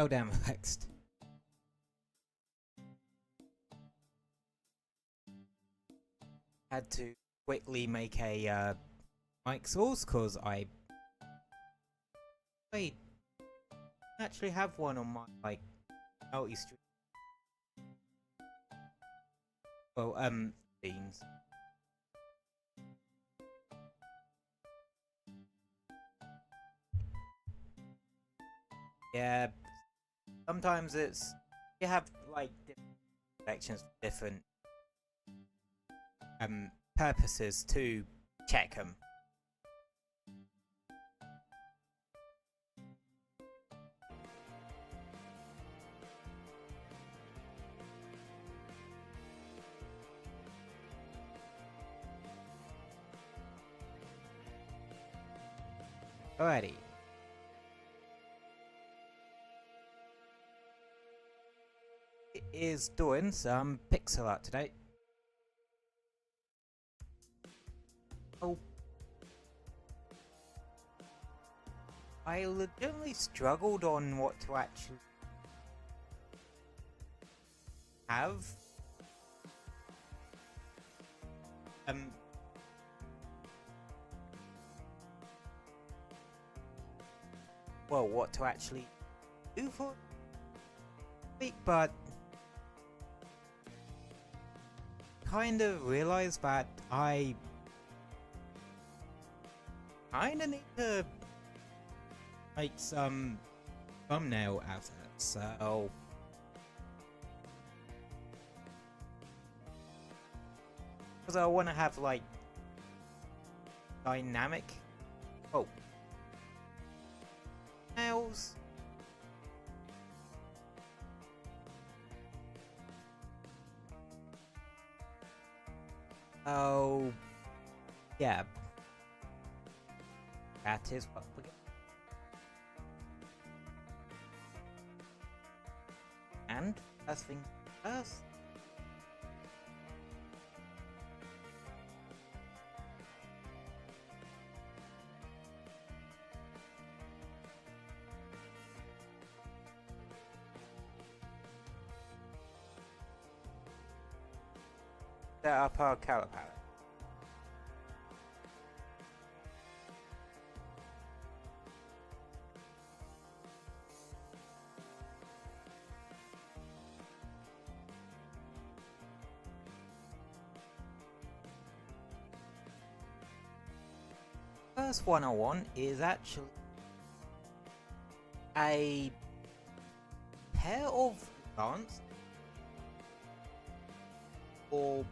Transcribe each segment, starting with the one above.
So damn relaxed. Had to quickly make a mic source because I actually have one on my multi-stream. Well, scenes. Yeah, sometimes it's you have like different sections, different purposes to check them. Alrighty. It is doing some pixel art today. Oh. I legitimately struggled on what to actually have. Well, what to actually do for it, but kind of realized that I kind of need to make some thumbnail out of it, so because I want to have like dynamic nails. Oh yeah, that is what we get. And first things first, set up our color palette. First one I want is actually a pair of plants or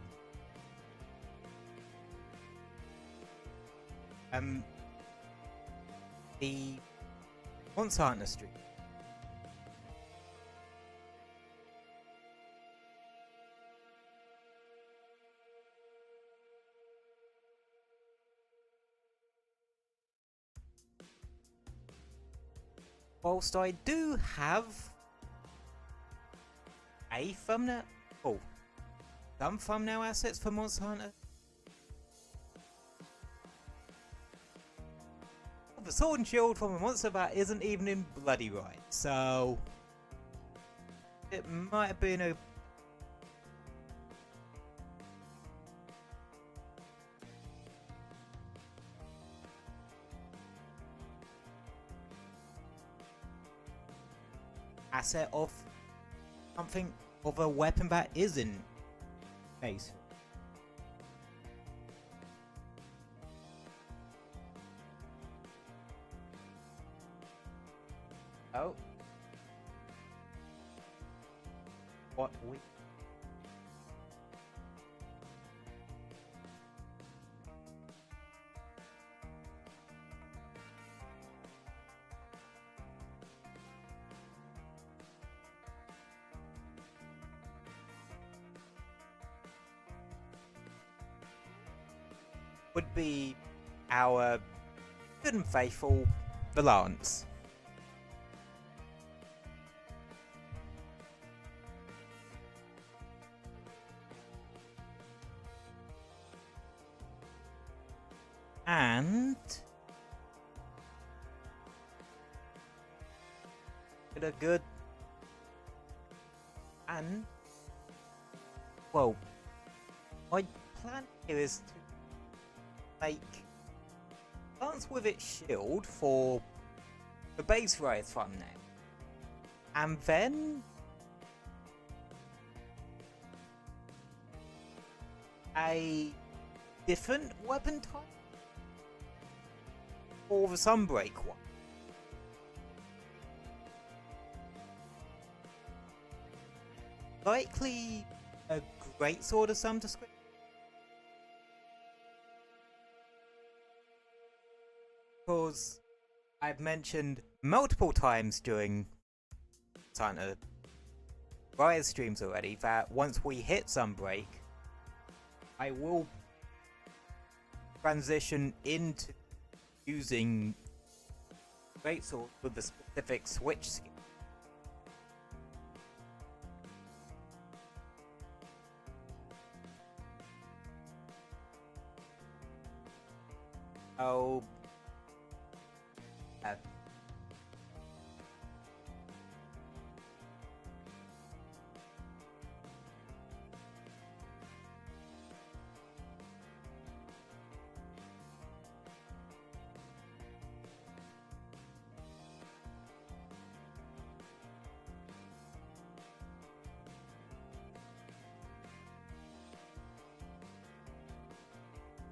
the Monster Hunter Street. Whilst I do have a thumbnail, some thumbnail assets for Monster Hunter, the sword and shield from a monster that isn't even in bloody right, so it might have been a asset of something of a weapon that isn't base. Oh, what we would be our good and faithful Valance. And get a good plan, well, my plan here is to make Dance With It shield for the base Riot thumbnail, and then a different weapon type for the Sunbreak one. Likely a greatsword of some description. Because I've mentioned multiple times during Santa Riot streams already that once we hit Sunbreak, I will transition into using greatsword with the specific switch skill. Oh.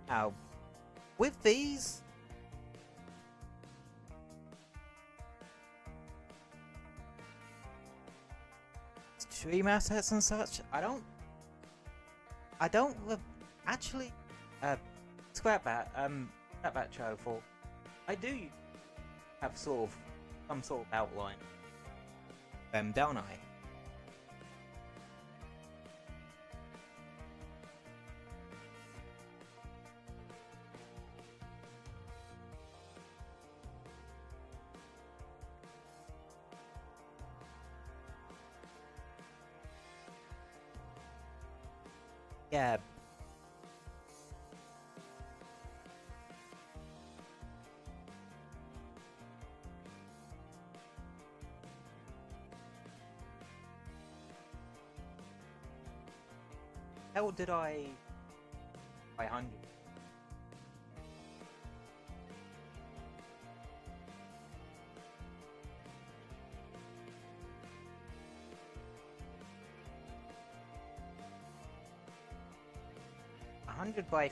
Now, with these, stream assets and such, I don't actually scrap that show for. I do have some sort of outline, don't I? Yeah. How did I by 100? By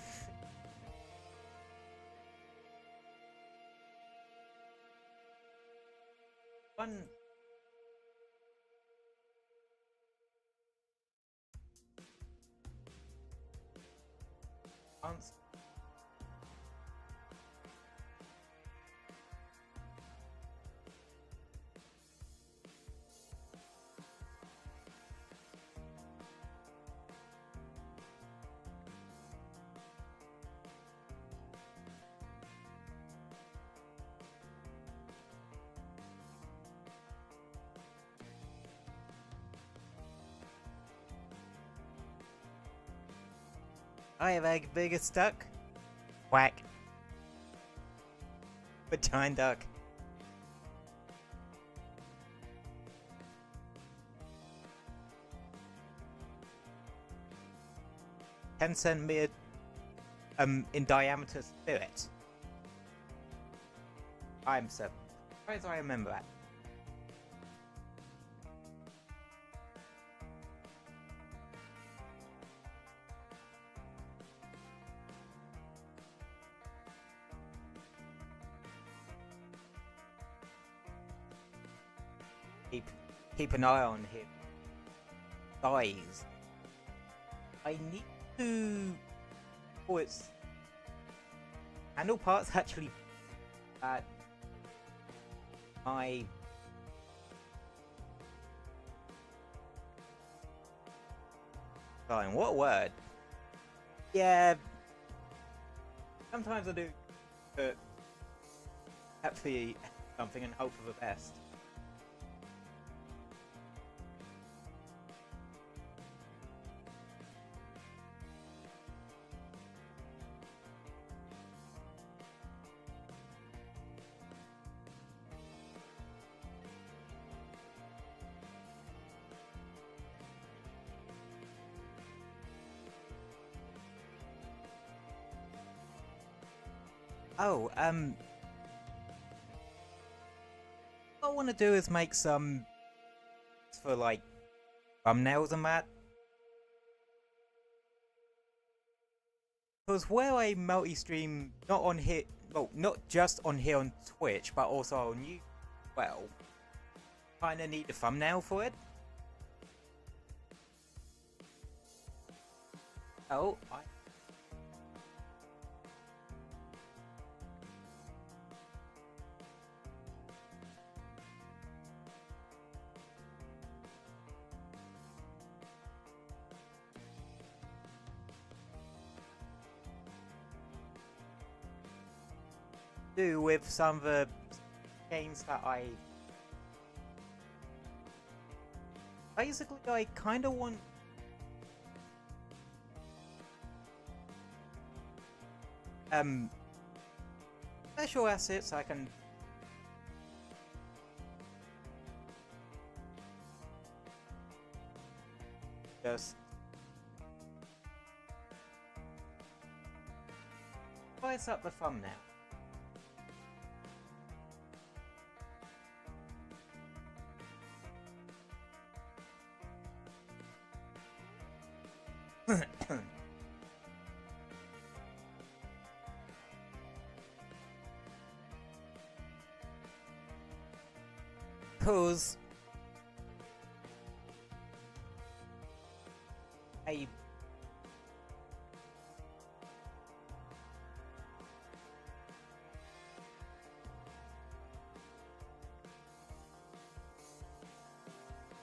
one. Answer. I have a bigger stuck. Whack. Vagina duck. 10 centimeter in diameter spirit. I'm surprised I remember that. Keep an eye on him. Thighs. I need to. Oh, its handle parts actually. My. Fine. What word? Yeah. Sometimes I do. Actually, something and hope for the best. Oh, what I want to do is make some for like thumbnails and that. Because where I multi-stream, not on here, well, not just on here on Twitch, but also on YouTube, well, kinda need a thumbnail for it. Oh, I do with some of the games that basically I kinda want special assets I can just spice up the thumbnail. Cause a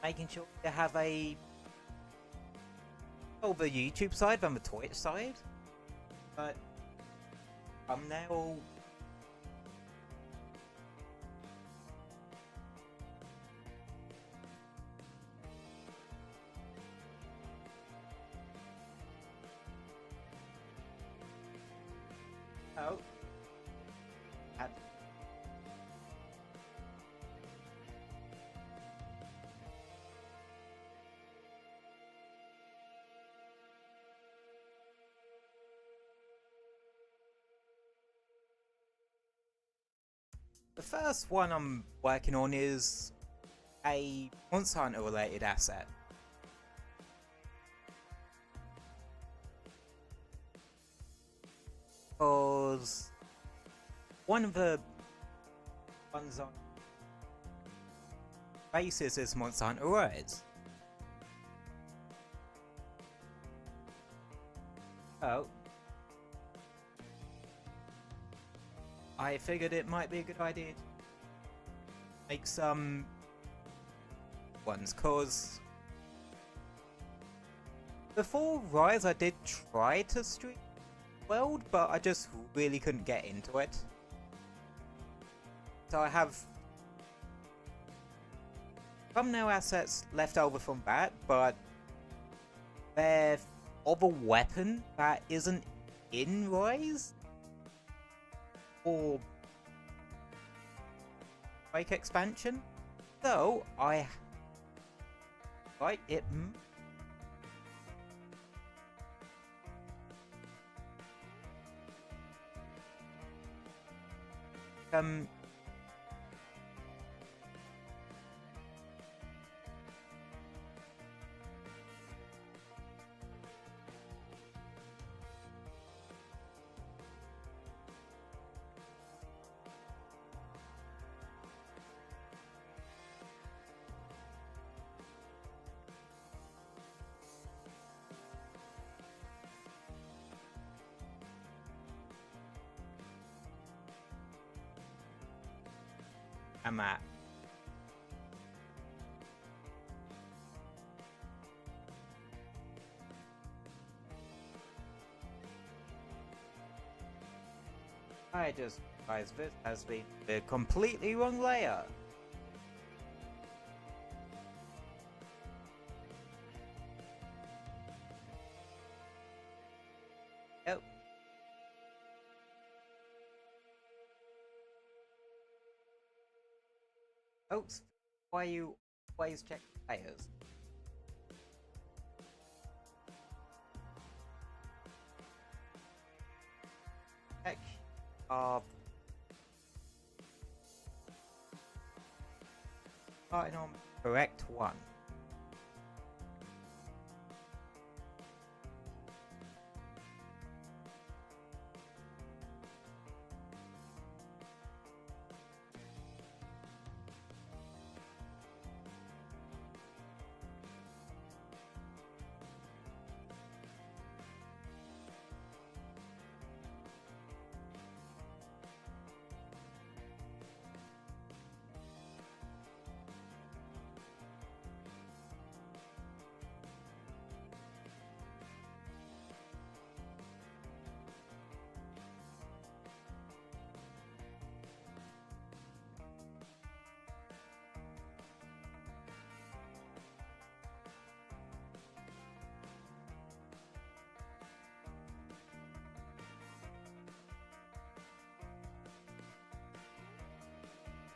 making sure to have a the YouTube side than the Twitch side, but thumbnail. Oh. The first one I'm working on is a Monster Hunter related asset. Because one of the ones on basis is Monster Hunter Rise. Oh. I figured it might be a good idea to make some ones, cause before Rise I did try to stream World, but I just really couldn't get into it. So I have thumbnail assets left over from that, but they're of a weapon that isn't in Rise or Quake expansion, so I like it. I'm at. I just realized this has been the completely wrong layer. Oh. Oops. Why you always check layers? Check starting on correct one.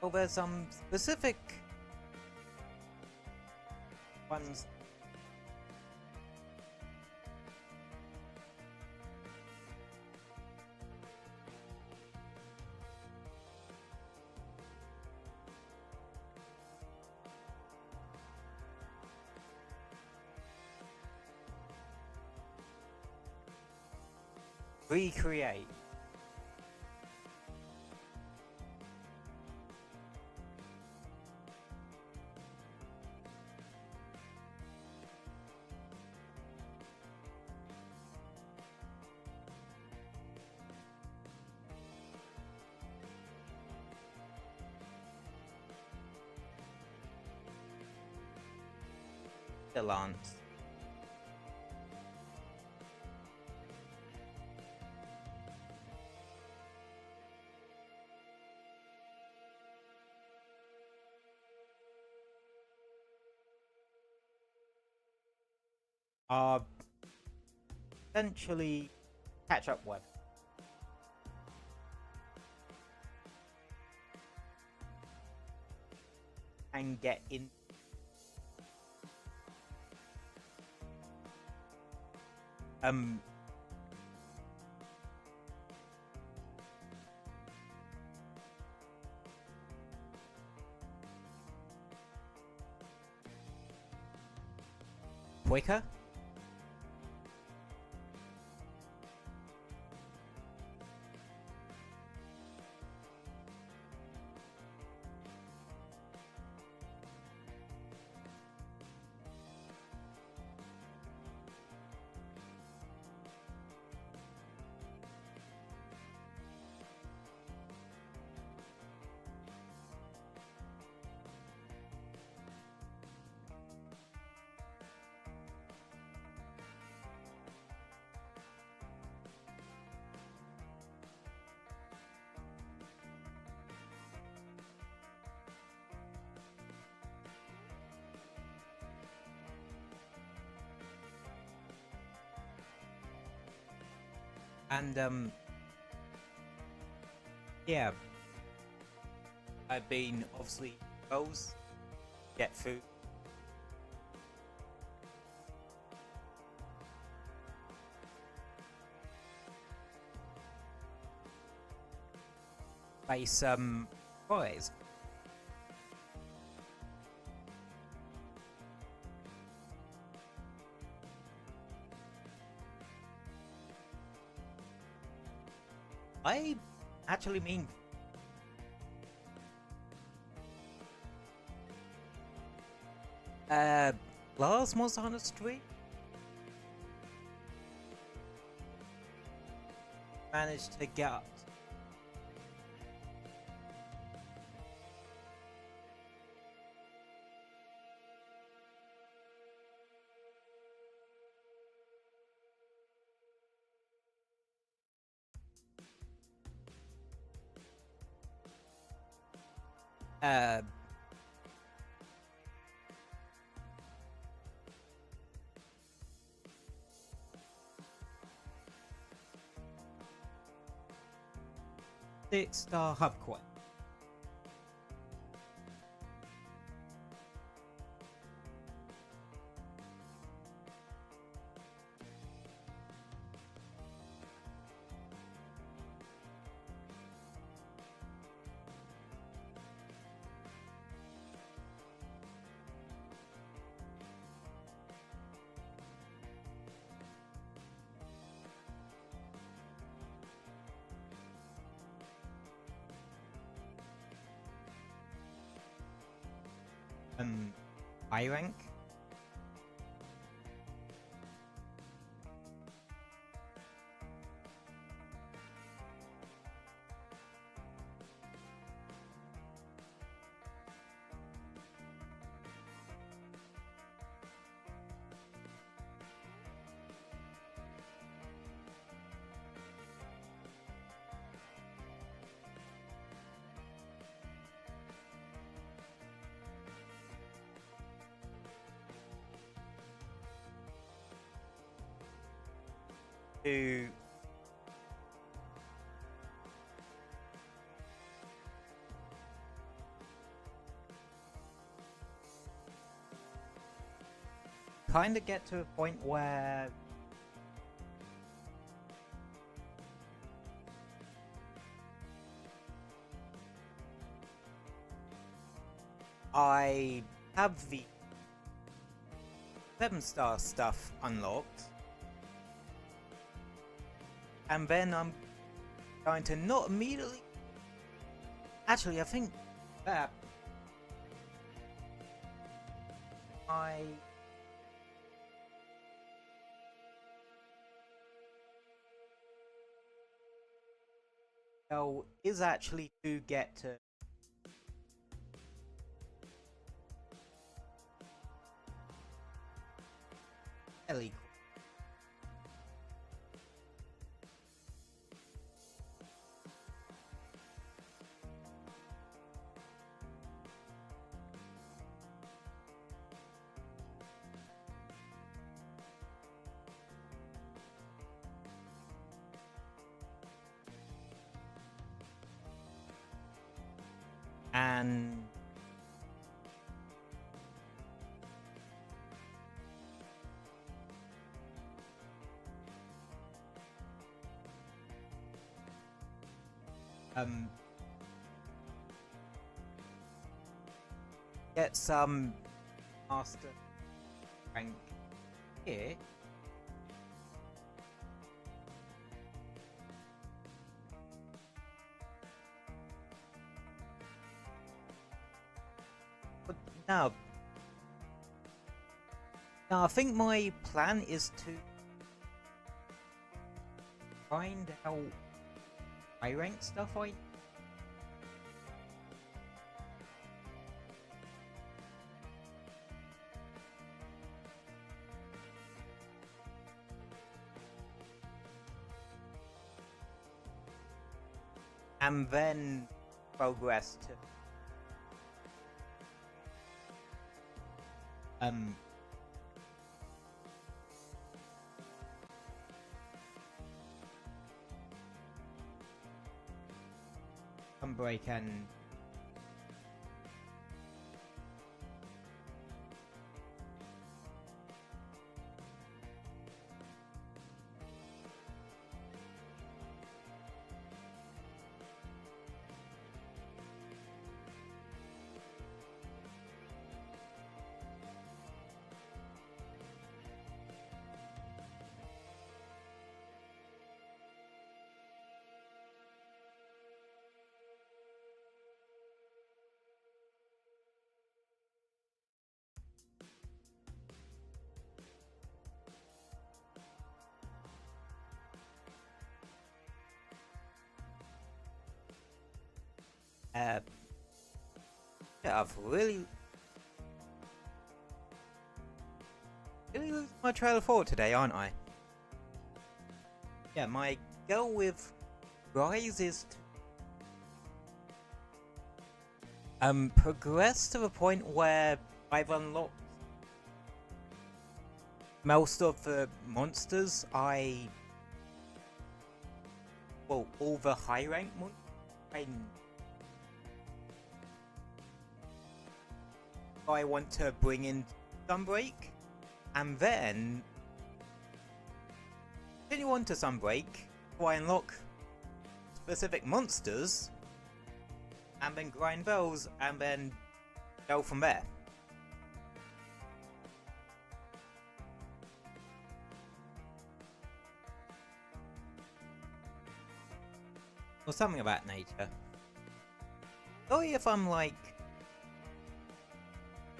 Well, there's some specific ones. Recreate. Lance. Are essentially catch-up web. And get in. Quicker. And yeah, I've been obviously goals, get food, face prize. I actually mean last Monster Hunter Street managed to get up. Uh, 6-star hub quest. high rank. To kind of get to a point where I have the 7-star stuff unlocked, and then I'm going to not immediately. Actually, I think that I is actually to get to Ellie. And get some master rank here. But now I think my plan is to find out high rank stuff and then progress to Sunbreak and yeah, I've really losing my trail of thought today, aren't I? Yeah, my goal with Rise is to progress to the point where I've unlocked most of the monsters all the high rank monsters I want to bring in Sunbreak, and then continue on to Sunbreak so I unlock specific monsters, and then grind those, and then go from there. Or something of that nature. Sorry if I'm like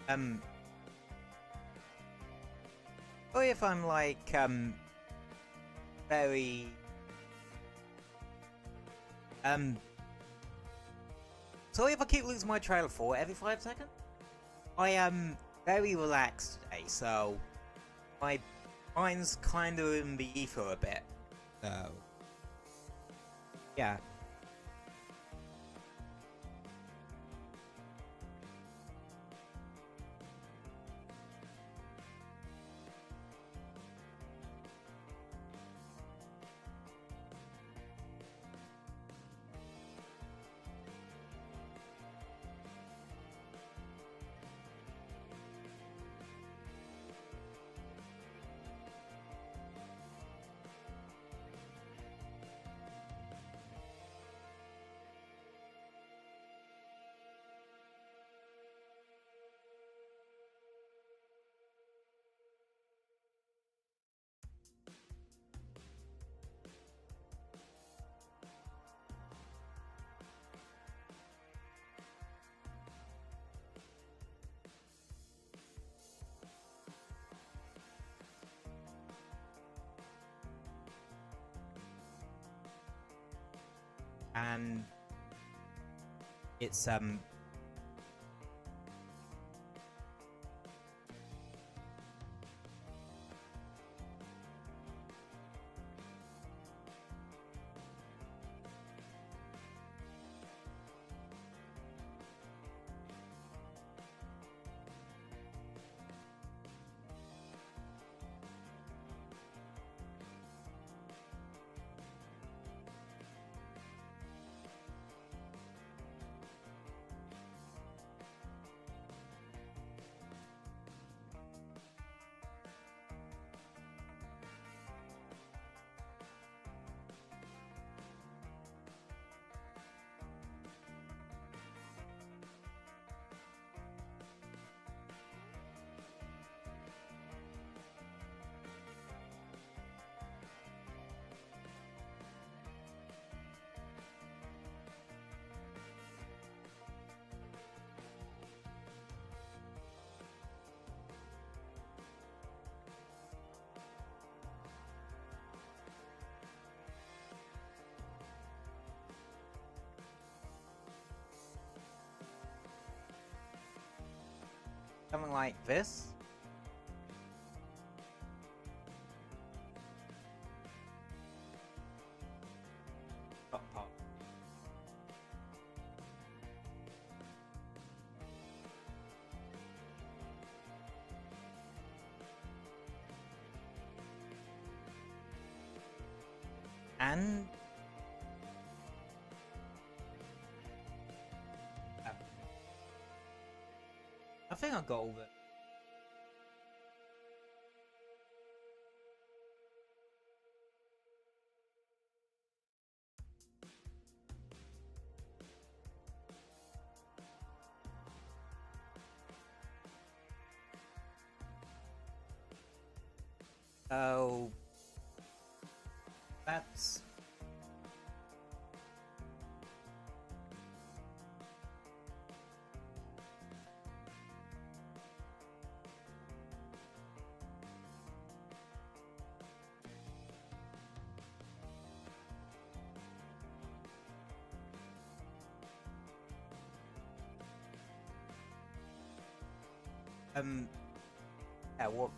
or if I'm like, very, sorry if I keep losing my trail of thought every 5 seconds. I am very relaxed today, so my mind's kind of in the ether a bit. So, yeah. And it's something like this. Pop, pop. And I think I got all of it. So that's yeah, what?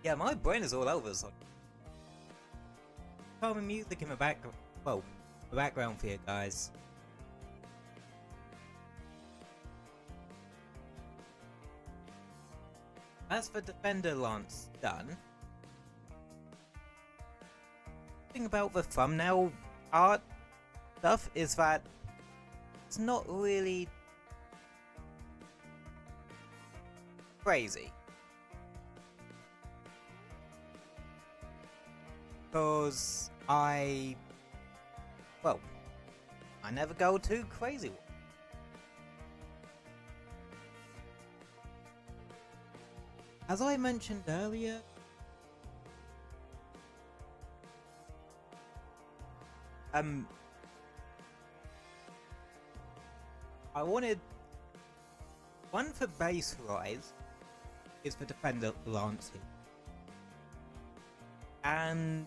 Yeah, my brain is all over. So calming music in the background. Well, the background for you guys. As for Defender Lance done, the thing about the thumbnail art stuff is that it's not really crazy. Because I never go too crazy. As I mentioned earlier, I wanted One for base rise is for defender lancing. And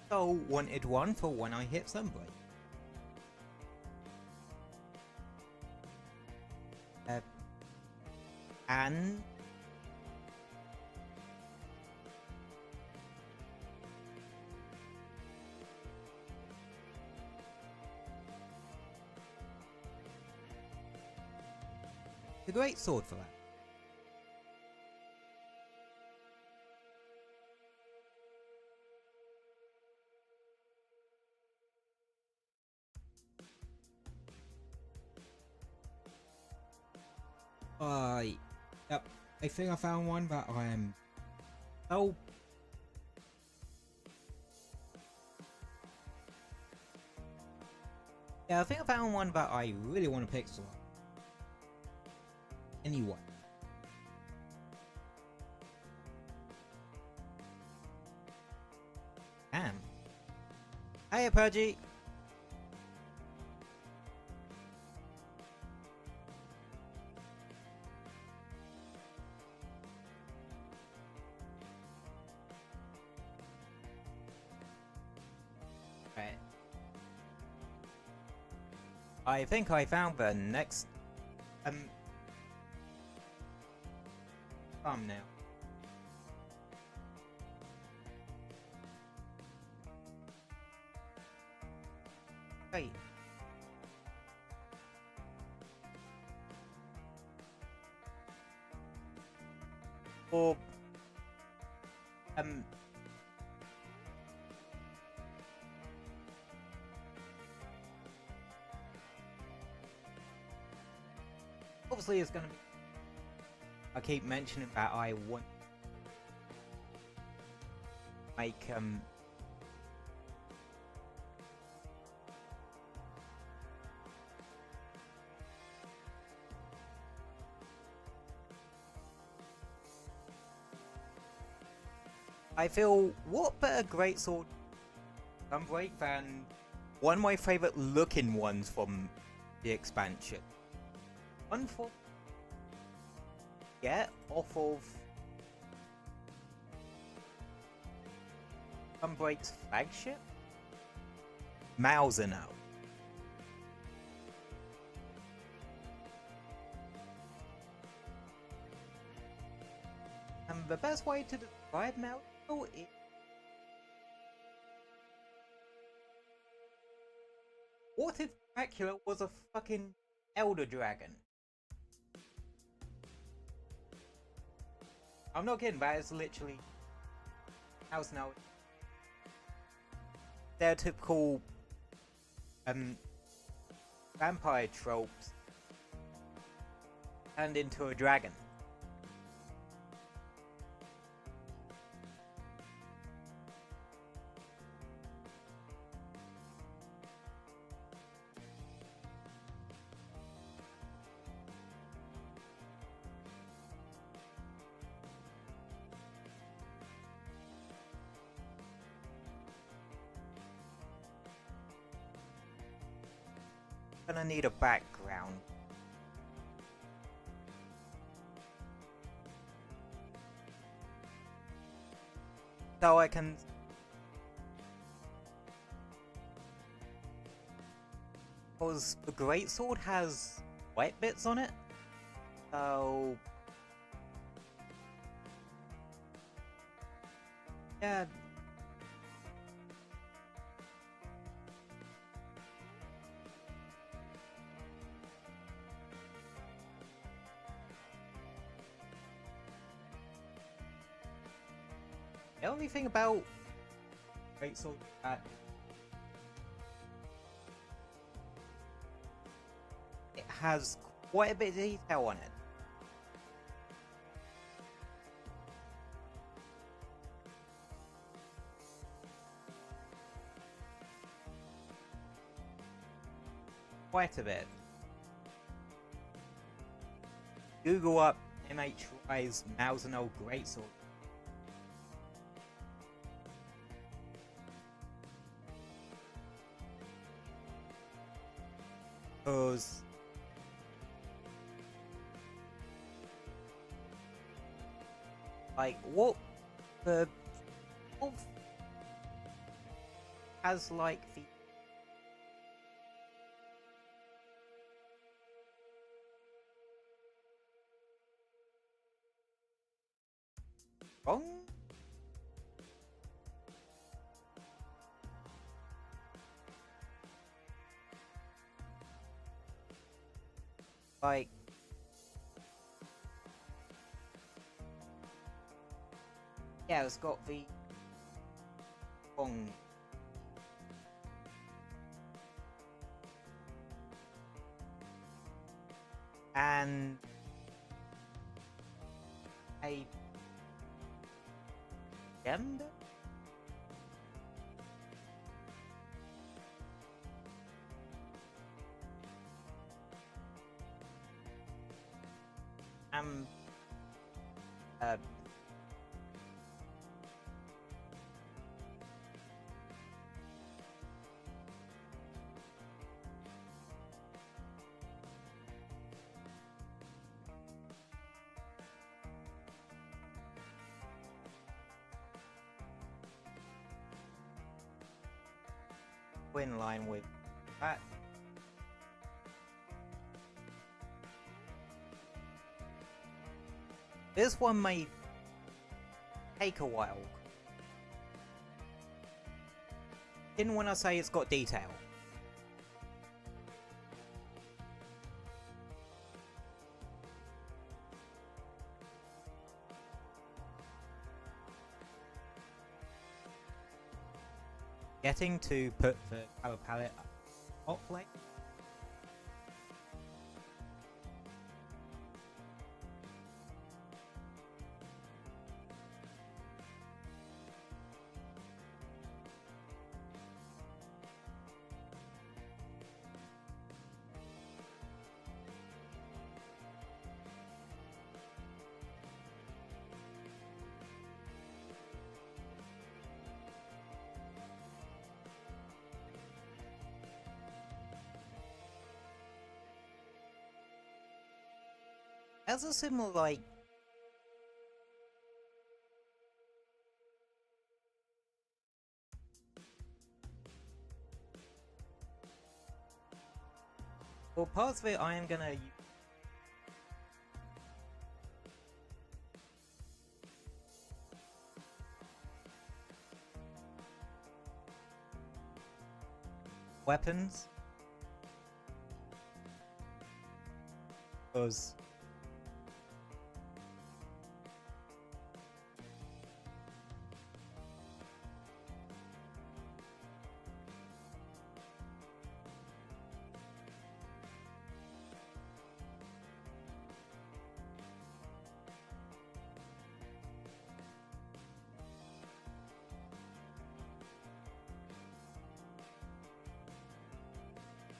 so wanted one for when I hit Sunbreak. And a great sword for that. Yep, I think I found one that I am so yeah, I think I found one that I really want to pixel art. Anyway. Damn. Hey, Pudgy. Right. I think I found the next thumbnail. Wait. Or obviously it's gonna be, I keep mentioning that I want to make I feel what better greatsword Sunbreak than one of my favourite looking ones from the expansion. One for get off of Sunbreak's flagship? Mauser now. And the best way to describe Mauser is what if Dracula was a fucking elder dragon? I'm not kidding, that is literally how's now stereotypical vampire tropes turned into a dragon. Gonna need a background. So I can because the greatsword has white bits on it. So yeah. The only thing about greatsword that it has quite a bit of detail on it. Quite a bit. Google up MHY's Mauser greatsword. Because Like, what the wolf has like the wrong? Like, yeah, it's got the wrong. And a gender? Uh, in line with that. This one may take a while. Didn't want to say it's got detail. Getting to put the color palette hot plate. As a similar like for parts of it I am gonna use weapons because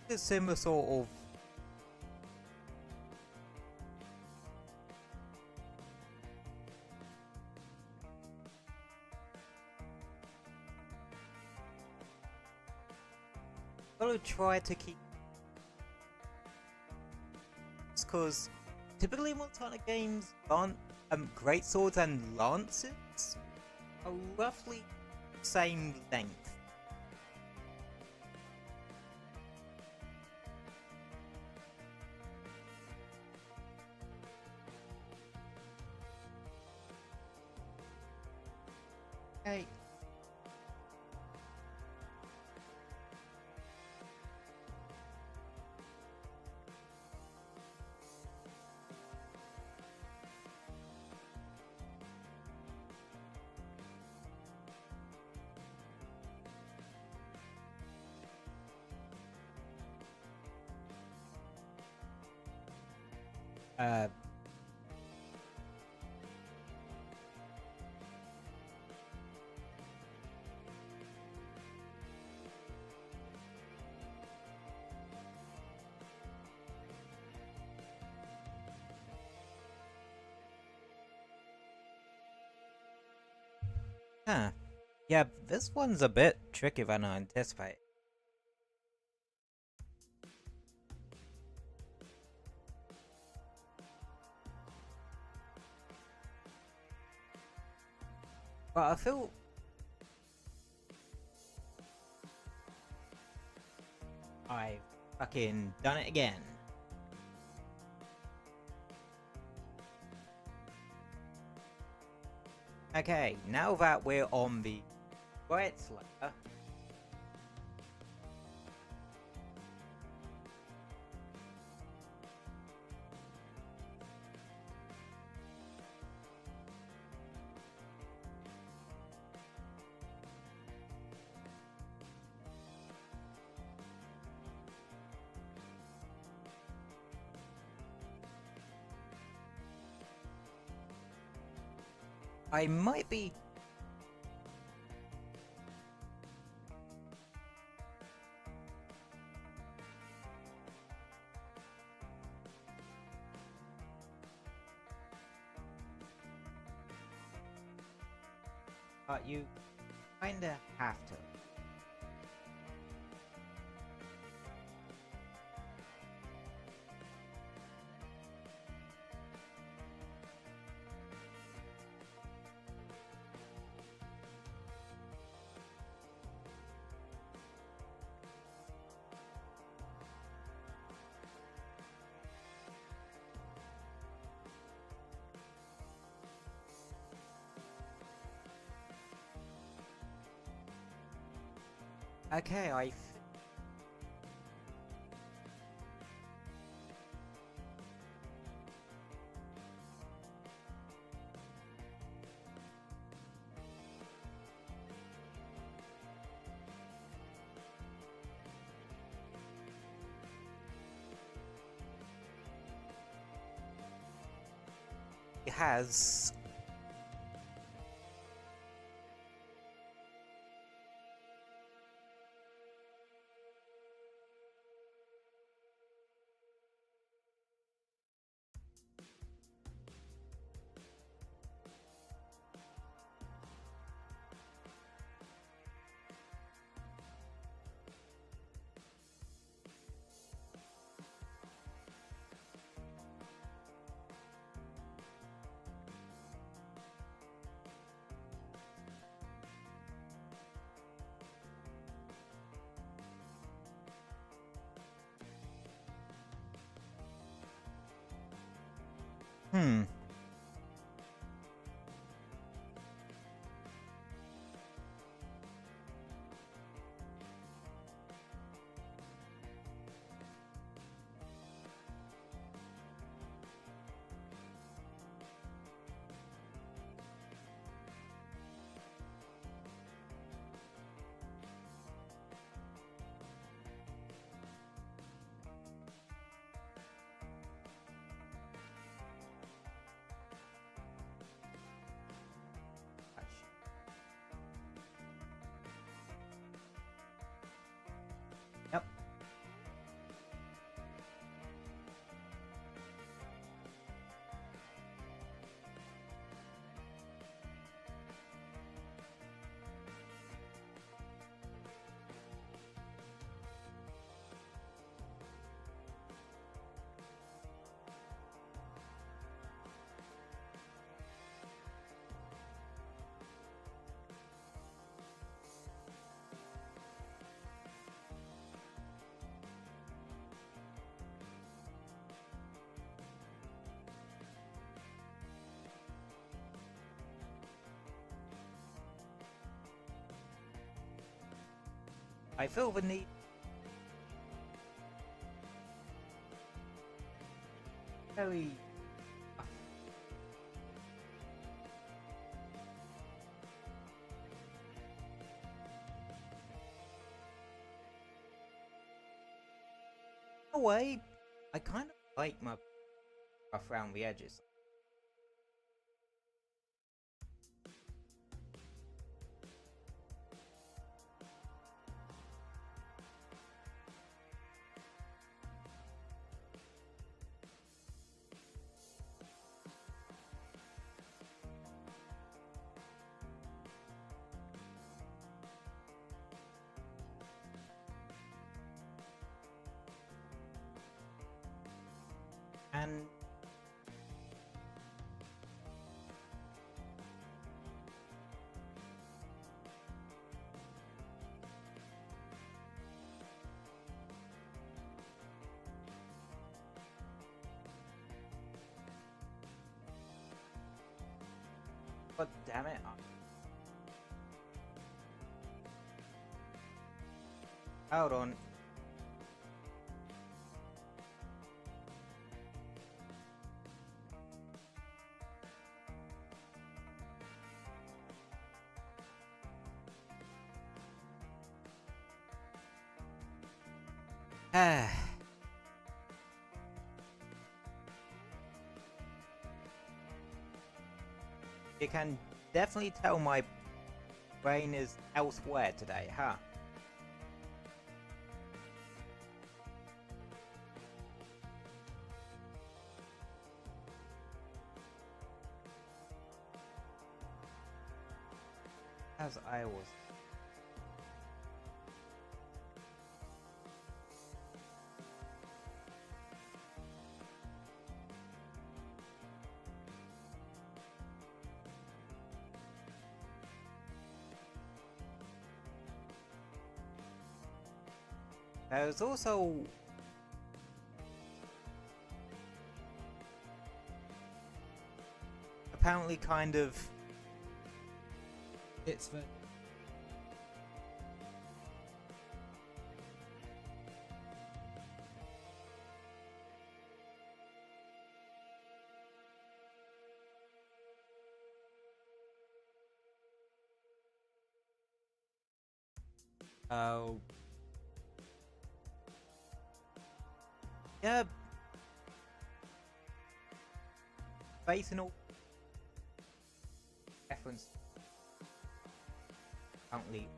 a similar sort of gotta try to keep because typically Montana games aren't great swords and lances are roughly the same length. Okay. Uh, huh. Yeah, this one's a bit tricky than I anticipate. But I feel I've fucking done it again. Okay, now that we're on the right layer, I might be... But you kinda have to. Okay, it has... Yep. I feel the need... very... In a way, I kind of like my rough around the edges. And God damn it. Hold on. You can definitely tell my brain is elsewhere today, huh? As I was. There's also apparently kind of it's the oh yeah, based on all reference apparently.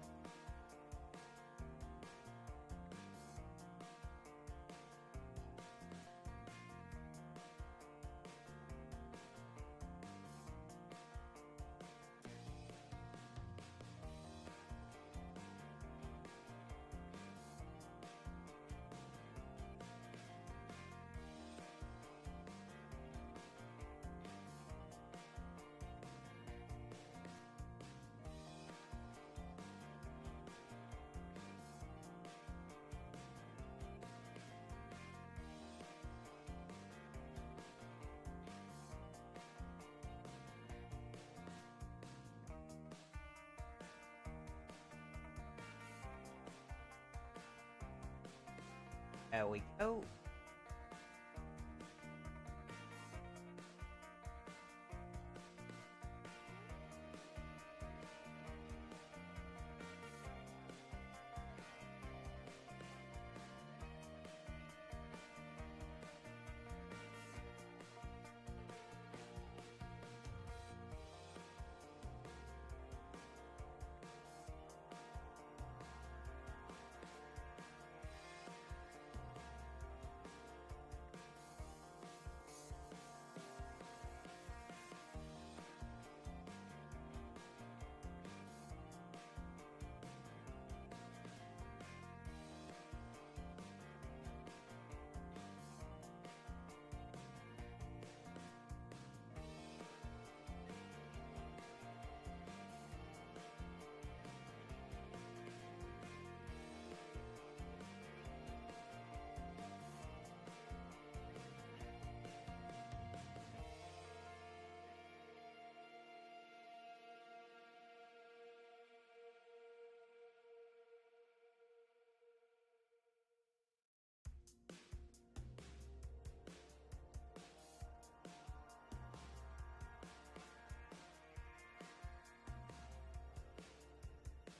There we go.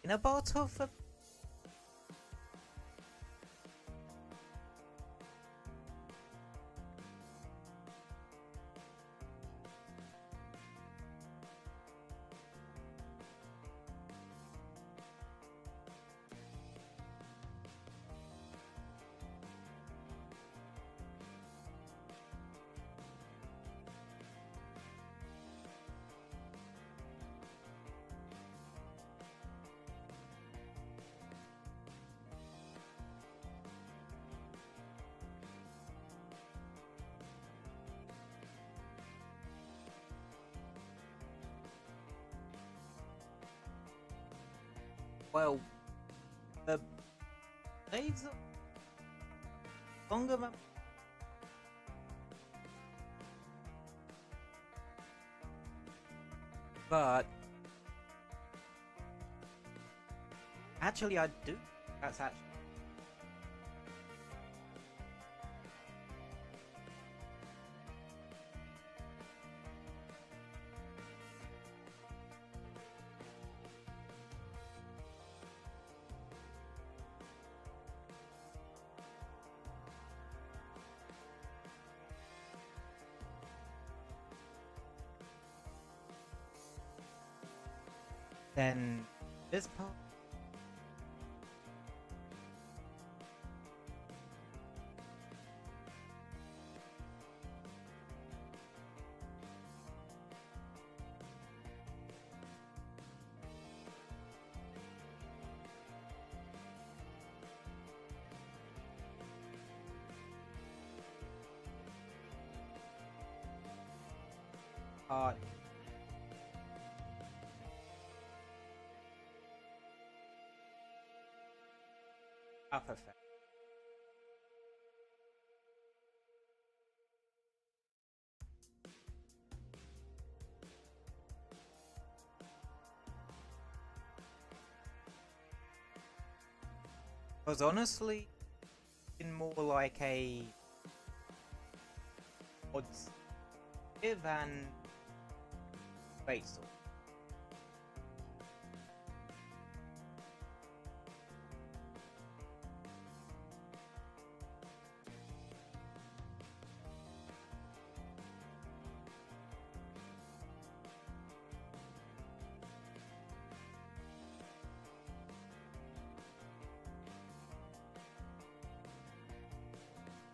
In a bottle for well, the blades are longer than But actually, I do. That's actually. Then this part. Part. Up effect. Was honestly in more like a odds than basal.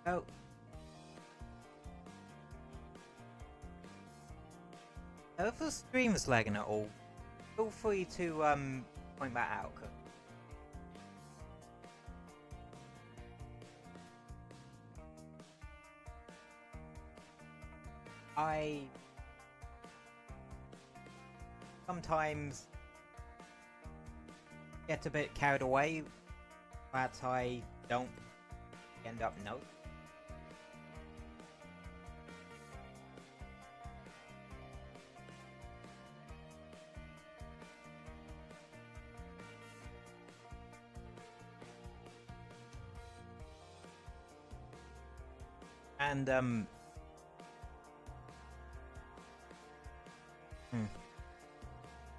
Oh. If the stream is lagging at all, feel free to point that out. I sometimes get a bit carried away that I don't end up noticing. And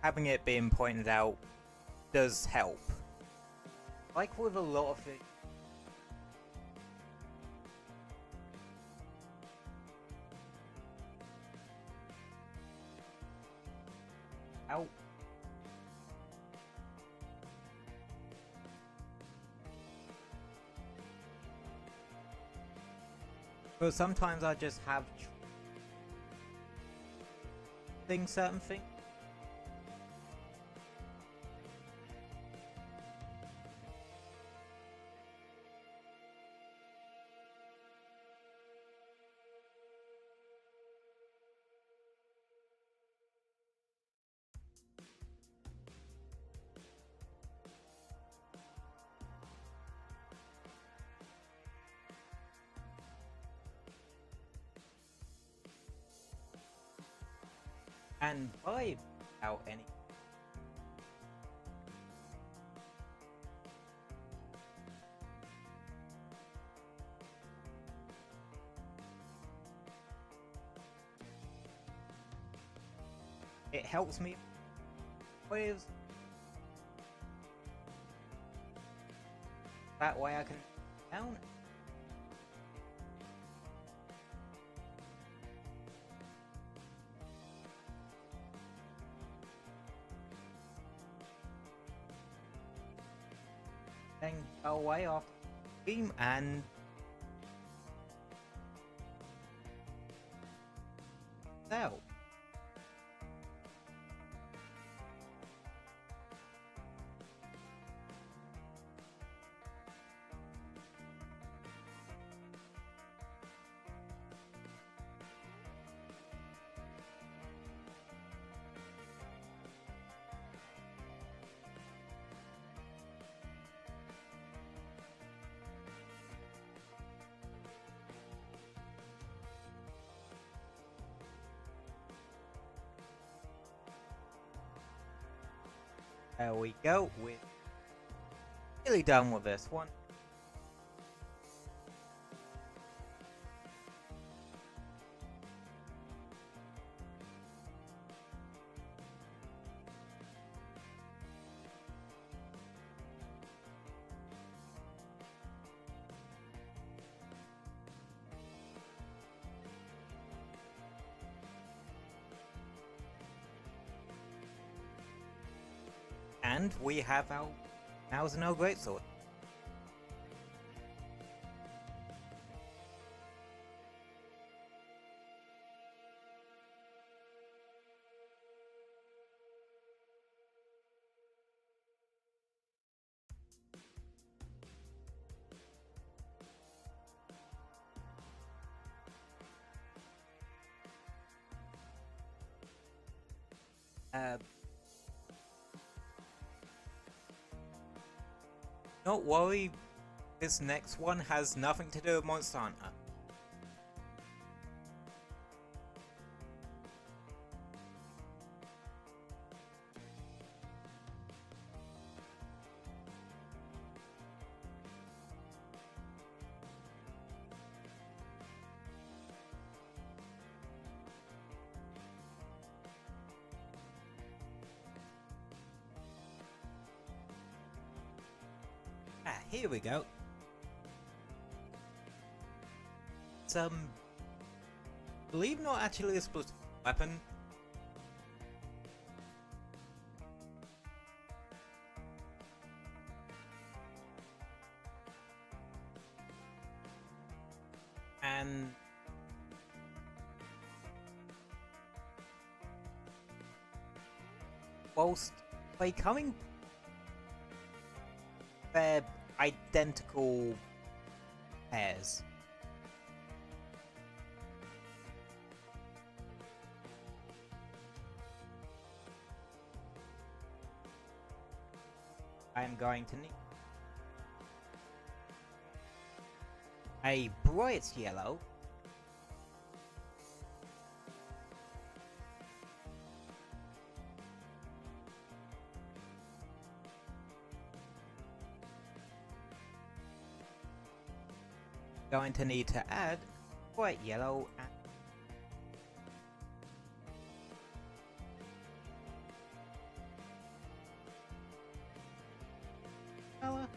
having it being pointed out does help. Like with a lot of it. Out. But sometimes I just have certain things. And vibe out any. It helps me with that way I can down it. Then go away after the game and sell. There we go. We're nearly done with this one. And we have our now's no greatsword. Don't worry, this next one has nothing to do with Monster Hunter. Ah, here we go. It's believe not actually a split weapon. And whilst becoming they're identical pairs. I am going to need a bright yellow, going to need to add bright yellow and color.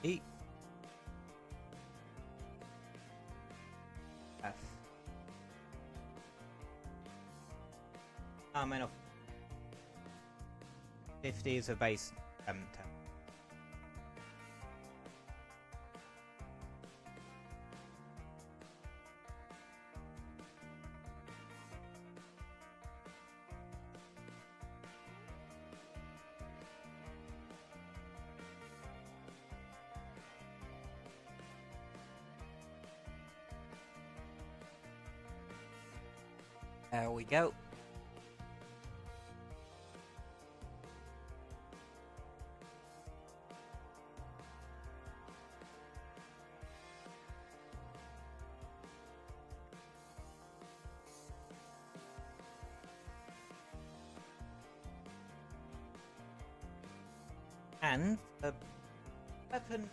E F. I'm enough. 50 is a base 10. There we go. And the weapon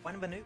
Kind of a noob.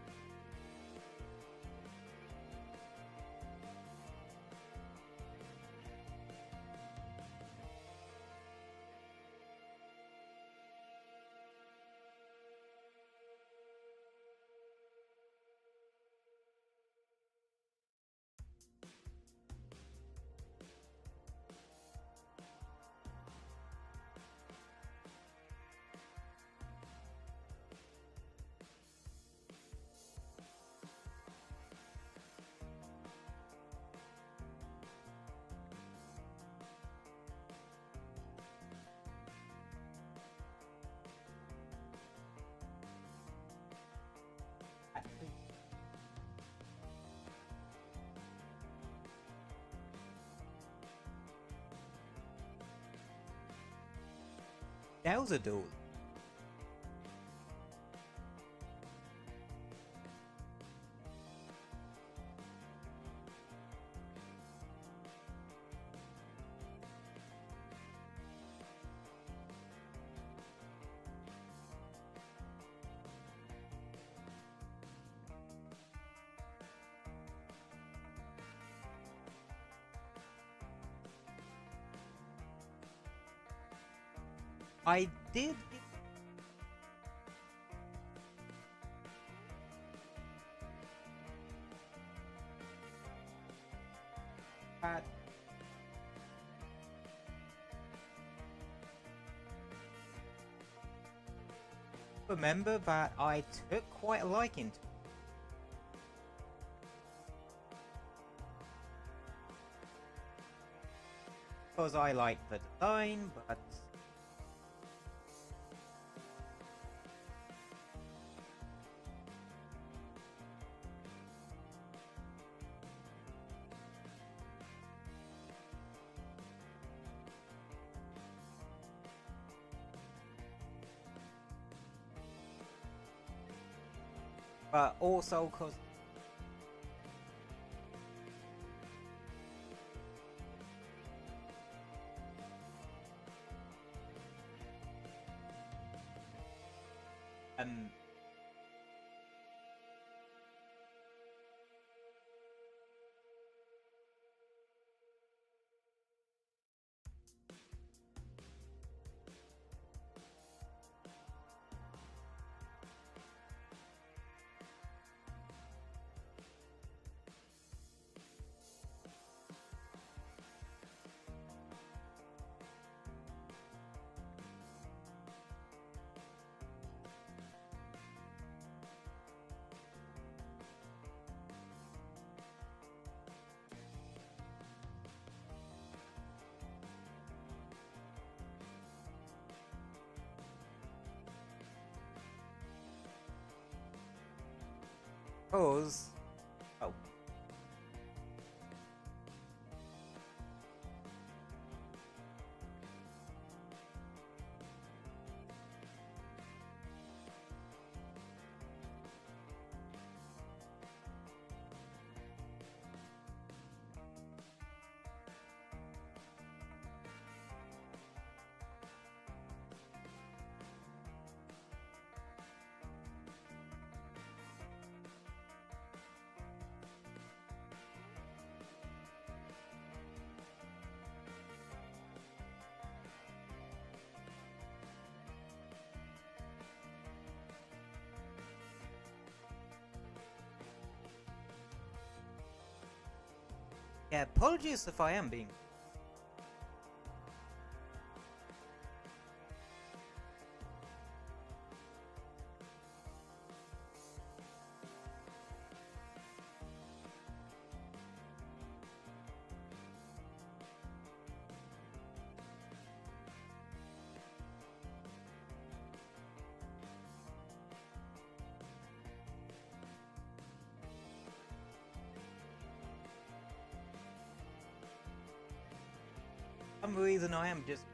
That was a duel. I did that. Remember that I took quite a liking to. Because I like the design, but also because um because oh. Yeah, apologies if I am being. For some reason I am just.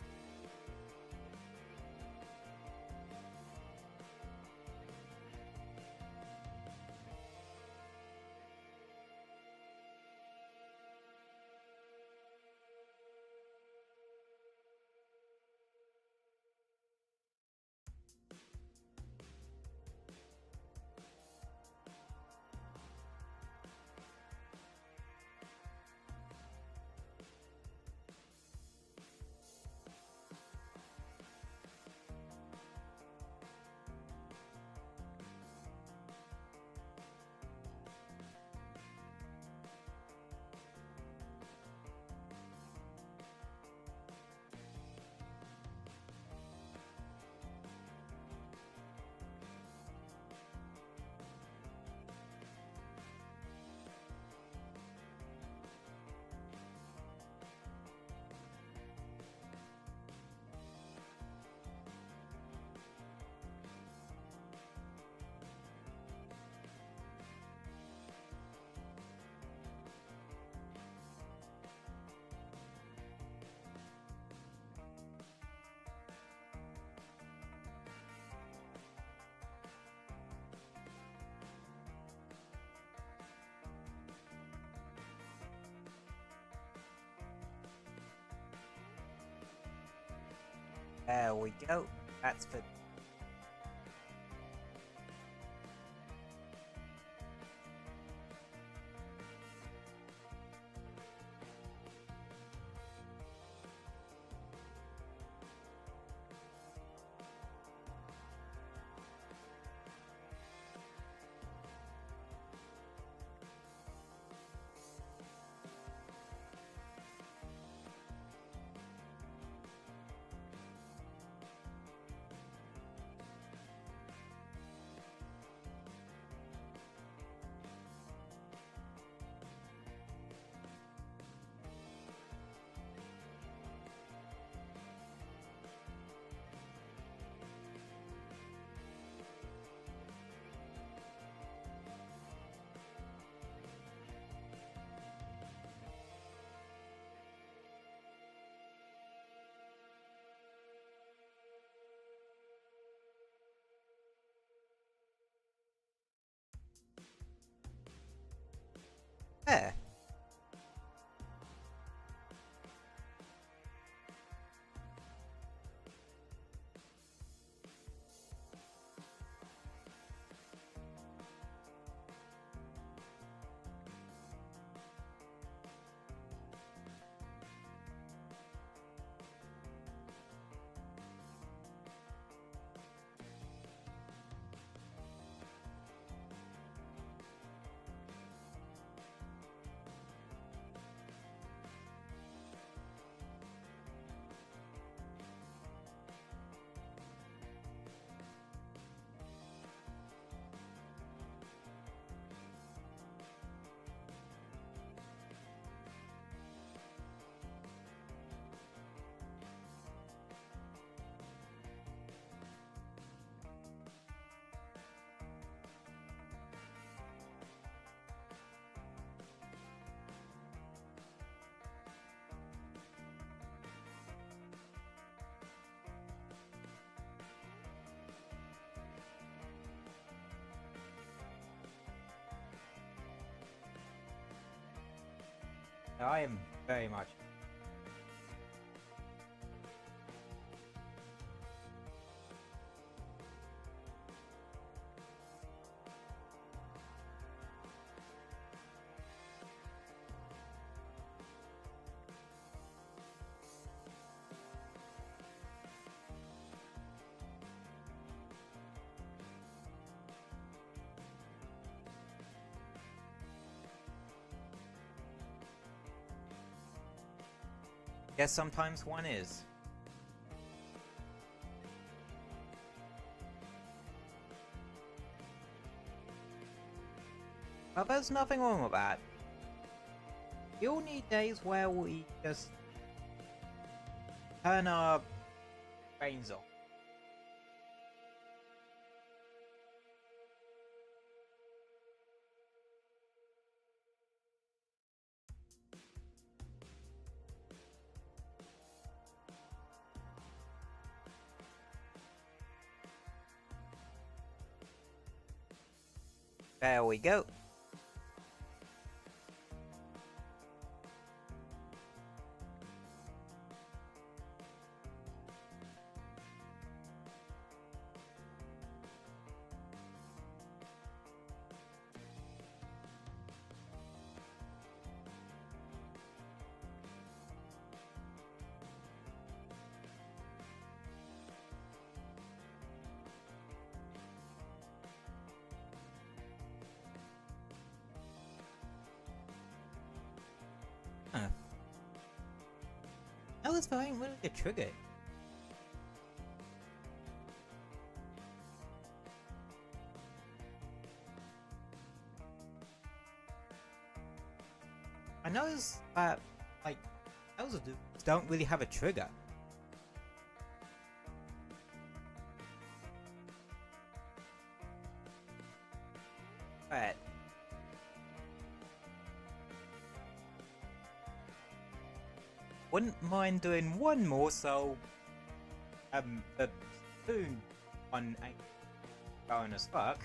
There we go. That's for... There. I am very much... Guess sometimes one is. But there's nothing wrong with that. We all need days where we just turn our brains off. There we go. Huh. That was very really a trigger. I noticed that, like, those don't really have a trigger. But wouldn't mind doing one more, so the spoon one ain't going as fuck.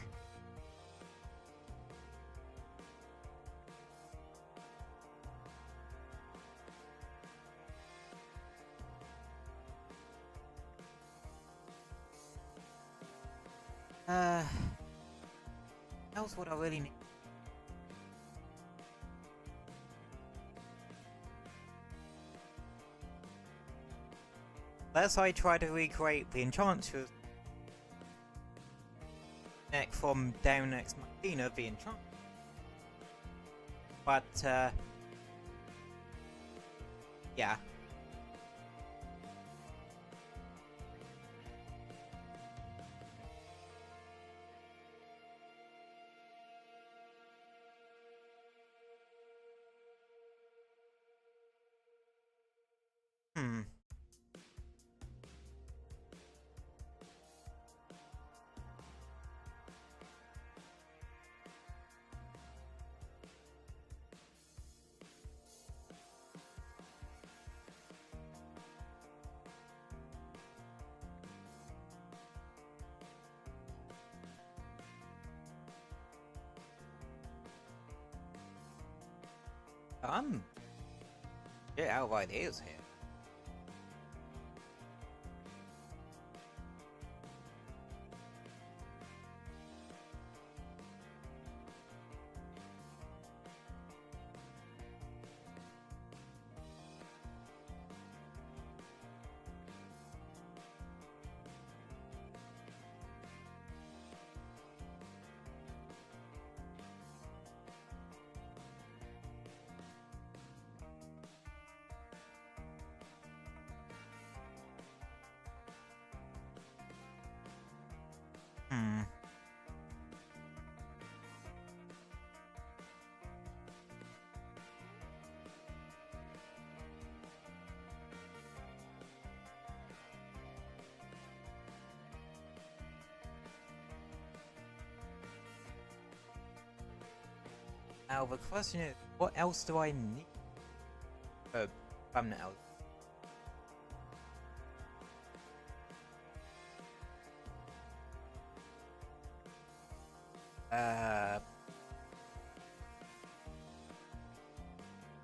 else what I really need. Unless I try to recreate the Enchantress neck from Down Next Machina, the Enchant. But, yeah. I'm get out of ideas here. Now the question is, what else do I need? Thumbnail.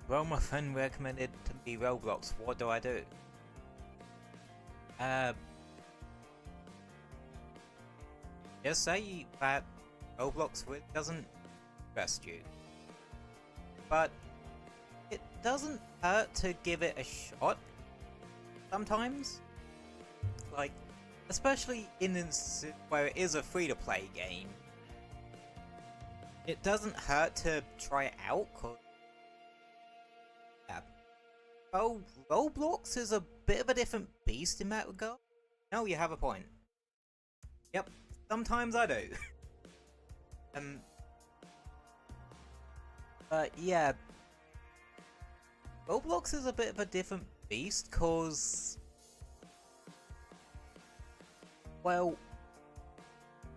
Well, my friend recommended to be Roblox. What do I do? Just say that Roblox doesn't interest you. But it doesn't hurt to give it a shot sometimes. Like, especially in instances where it is a free-to-play game. It doesn't hurt to try it out, cause yeah. Oh, Roblox is a bit of a different beast in that regard. No, you have a point. Yep, sometimes I do. But yeah, Roblox is a bit of a different beast, cause, well,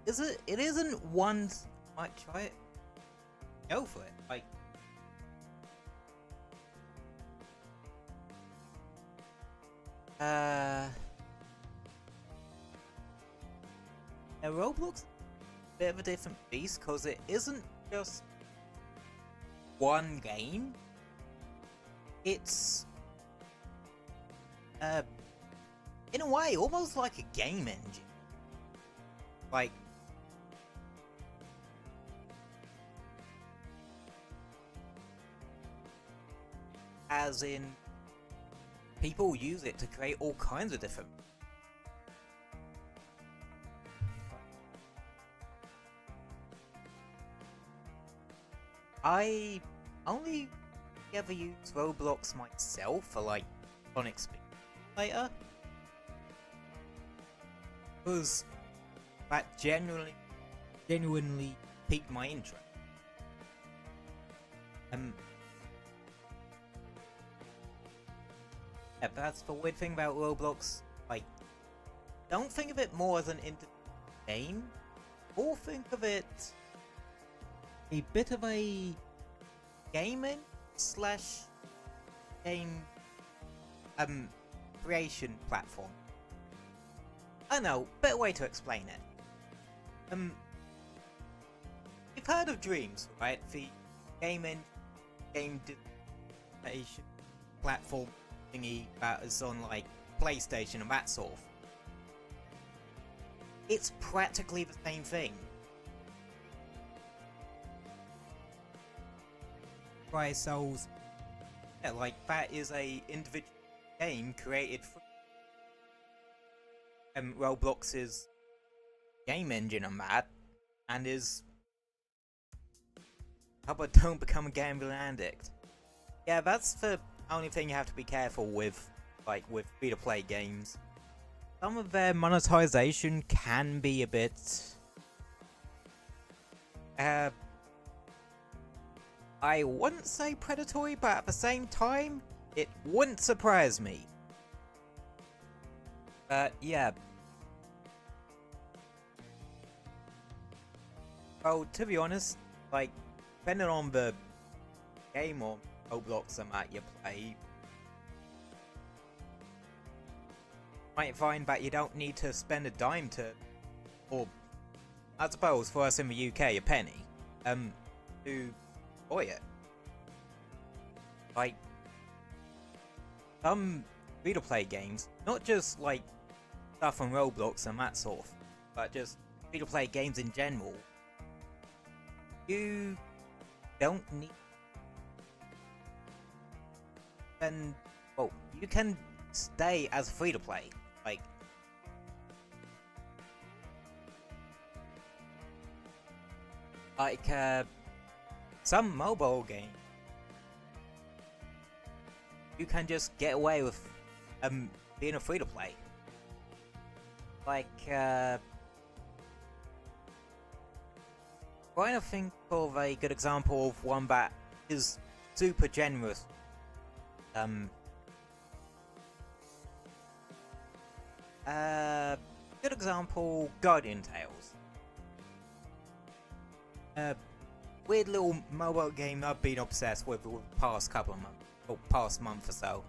it isn't one might try it. Go for it. Like, yeah, Roblox is a bit of a different beast, cause it isn't just one game. It's in a way almost like a game engine. Like, as in people use it to create all kinds of different I only ever use Roblox myself for like fun experience later, because that genuinely piqued my interest. Yeah, that's the weird thing about Roblox. Like, don't think of it more as an game, or think of it a bit of a gaming slash game creation platform. I know, better way to explain it. You've heard of Dreams, right? The game creation platform thingy that is on like PlayStation and that sort of. it's practically the same thing. Right, so yeah, like that is a individual game created for Roblox's game engine on that, and is how about don't become a gambling addict. Yeah, that's the only thing you have to be careful with, like with free-to-play games. Some of their monetization can be a bit I wouldn't say predatory, but at the same time, it wouldn't surprise me. But yeah. Well, to be honest, like, depending on the game or Roblox that you play, you might find that you don't need to spend a dime to, or I suppose for us in the UK, a penny, to enjoy it. Like, some free-to-play games, not just like stuff on Roblox and that sort of, but just free-to-play games in general, you don't need, and well, you can stay as free-to-play, like some mobile games, you can just get away with being a free-to-play. Like trying to think of a good example of one that is super generous. Good example, Guardian Tales. Weird little mobile game I've been obsessed with the past couple of months, or past month or so.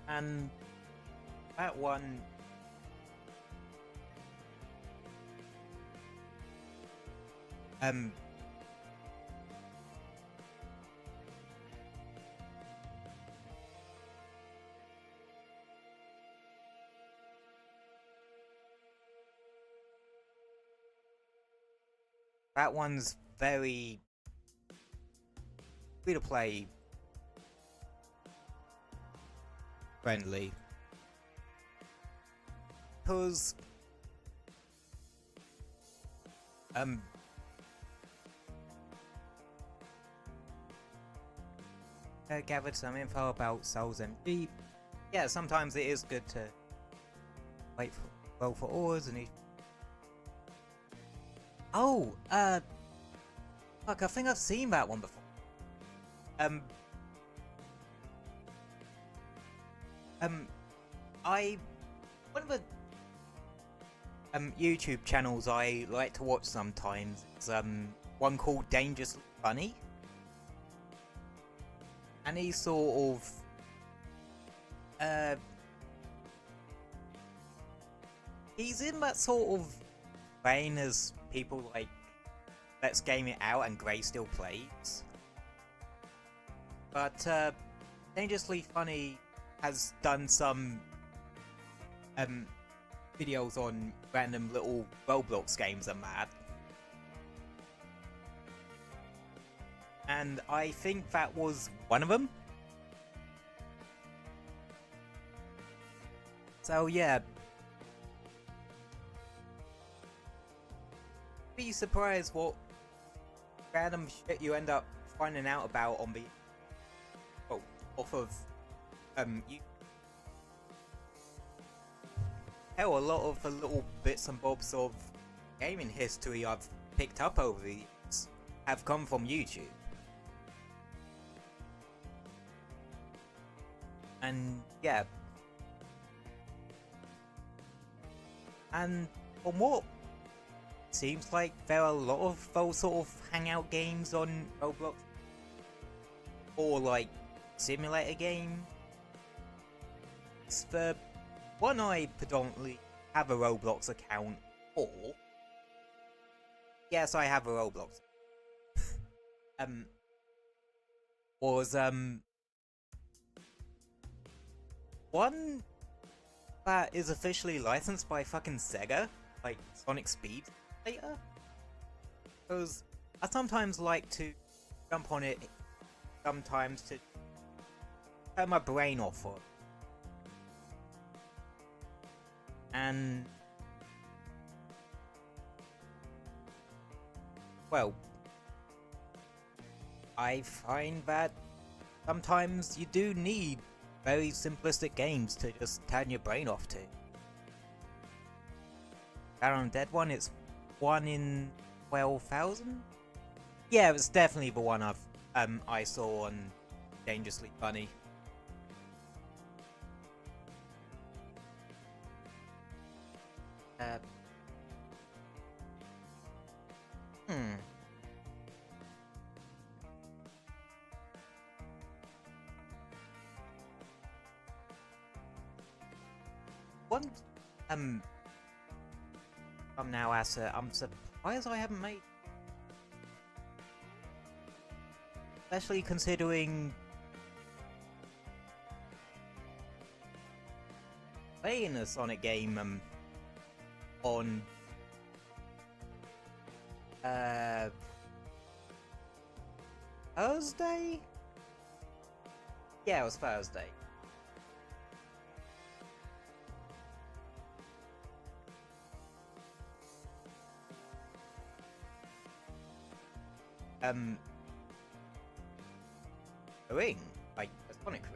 And that one, that one's very free-to-play friendly, because I gathered some info about Souls MG. Yeah, sometimes it is good to wait for roll for ores and oh, fuck, I think I've seen that one before. One of the YouTube channels I like to watch sometimes is one called Dangerously Funny, and he's sort of he's in that sort of vein as people like Let's Game It Out and Grey Still Plays, but Dangerously Funny has done some videos on random little Roblox games and that, and I think that was one of them. So yeah, be surprised what random shit you end up finding out about on the off of you. Hell, a lot of the little bits and bobs of gaming history I've picked up over the years have come from YouTube. And yeah, and from what seems like there are a lot of those sort of hangout games on Roblox, or like simulator game. It's the one I predominantly have a Roblox account for. Yes, I have a Roblox. Was one that is officially licensed by fucking Sega, like Sonic Speed later. Because I sometimes like to jump on it, sometimes to turn my brain off for it. And well, I find that sometimes you do need very simplistic games to just turn your brain off to. That Undead one, it's 1 in 12,000? Yeah, it was definitely the one I saw on Dangerously Funny. One, I'm now as I'm surprised I haven't made, especially considering playing a Sonic game on Thursday? Yeah, it was Thursday. A ring, like a Sonic ring.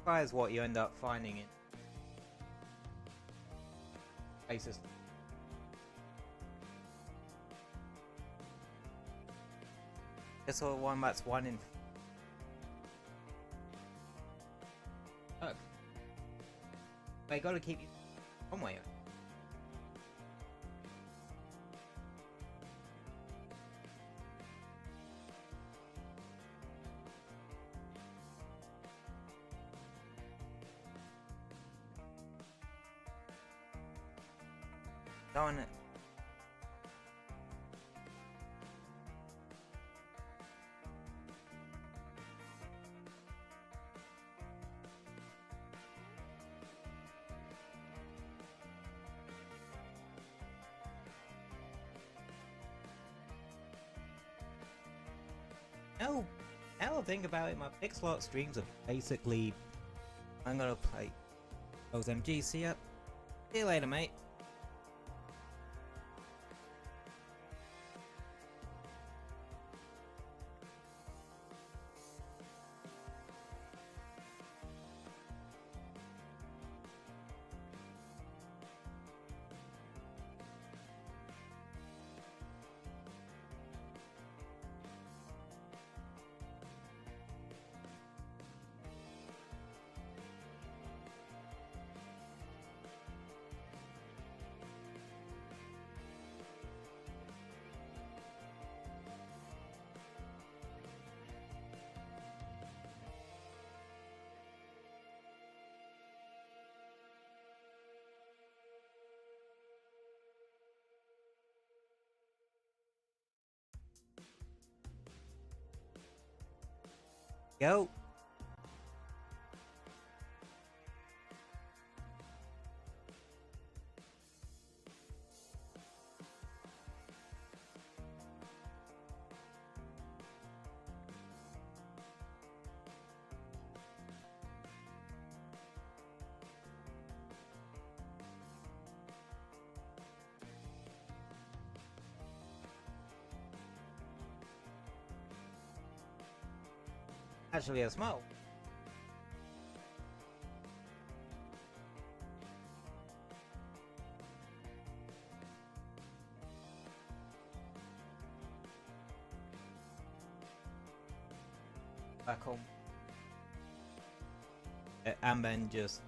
Surprised what you end up finding in places. Just saw one that's 1 in. Look, they gotta keep you one way. Darn it. Now I think about it, my Pixelart streams are basically, I'm gonna play those MGC up. See you later, mate. Go. Actually, a small. Back home. And then just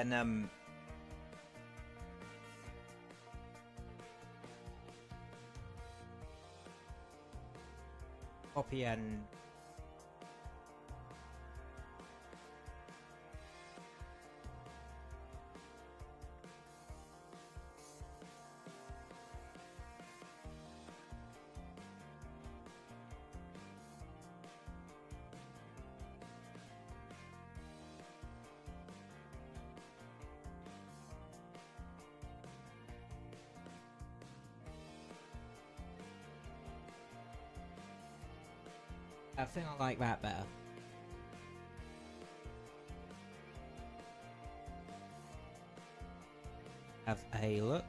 then copy and I think I like that better. Have a look.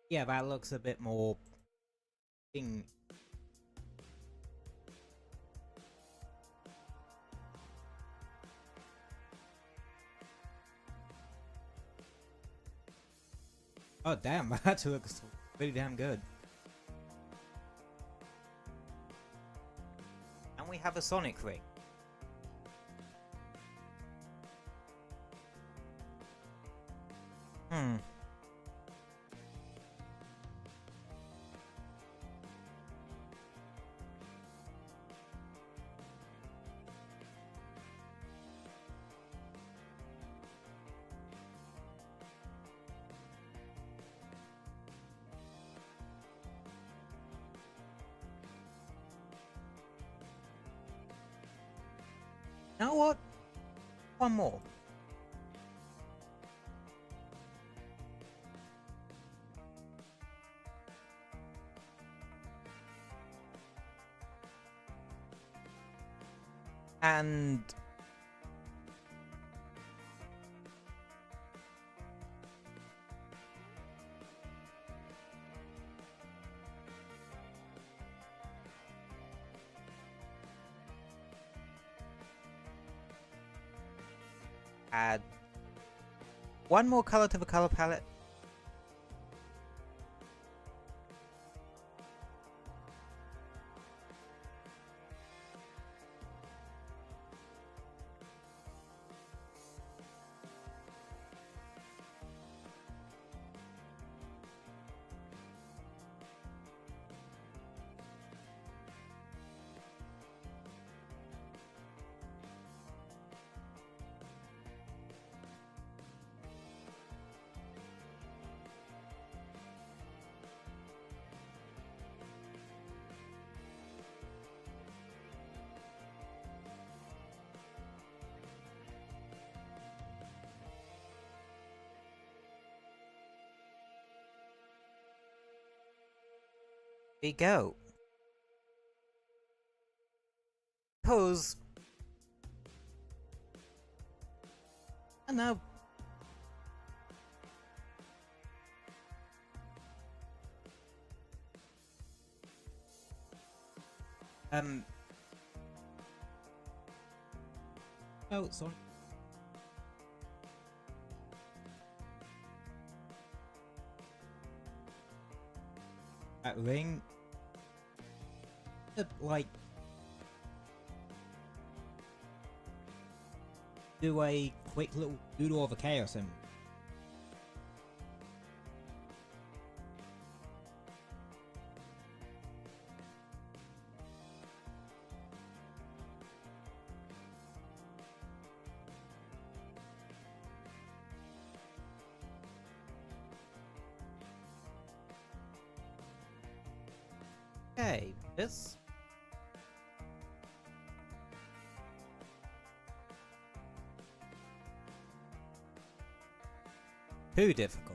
Yeah, that looks a bit more thing. Oh damn, that looks really damn good. And we have a Sonic ring. You know what? One more. And add one more color to the color palette. We go. Cause I don't know. Oh, sorry. That ring. Like, do a quick little doodle of a chaos symbol. Okay, this. Too difficult.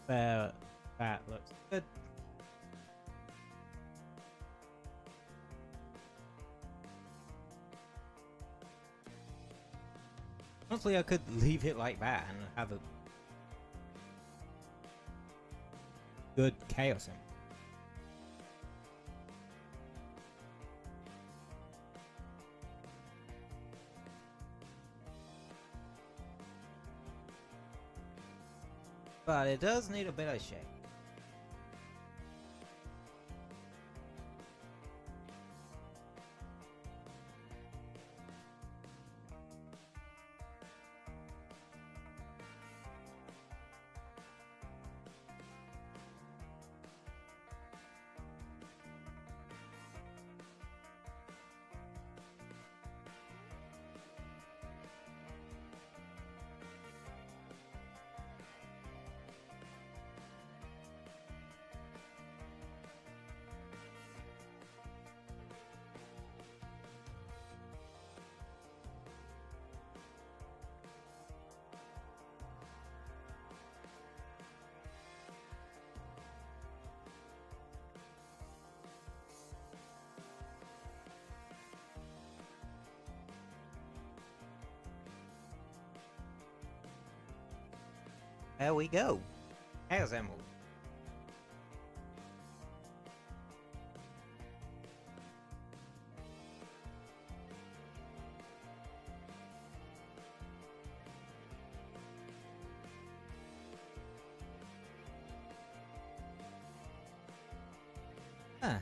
There, that looks good. Honestly, I could leave it like that and have a good chaos in it. But it does need a bit of shape. There we go. Chaos Emerald. Huh.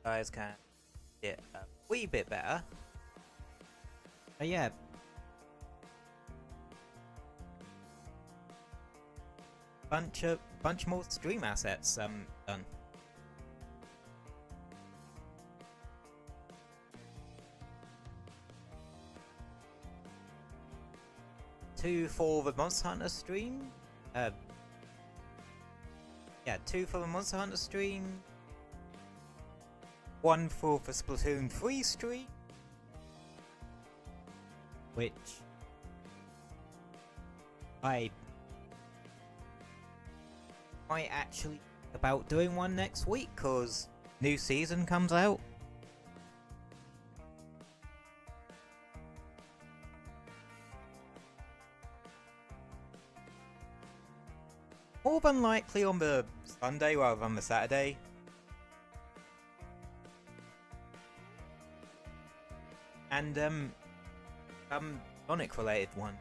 Guys can get a wee bit better. But yeah. Bunch more stream assets done. Two for the Monster Hunter stream. Yeah, two for the Monster Hunter stream. One for the Splatoon 3 stream. Which I might actually about doing one next week, cause new season comes out. More than likely on the Sunday rather than the Saturday. And Sonic related one.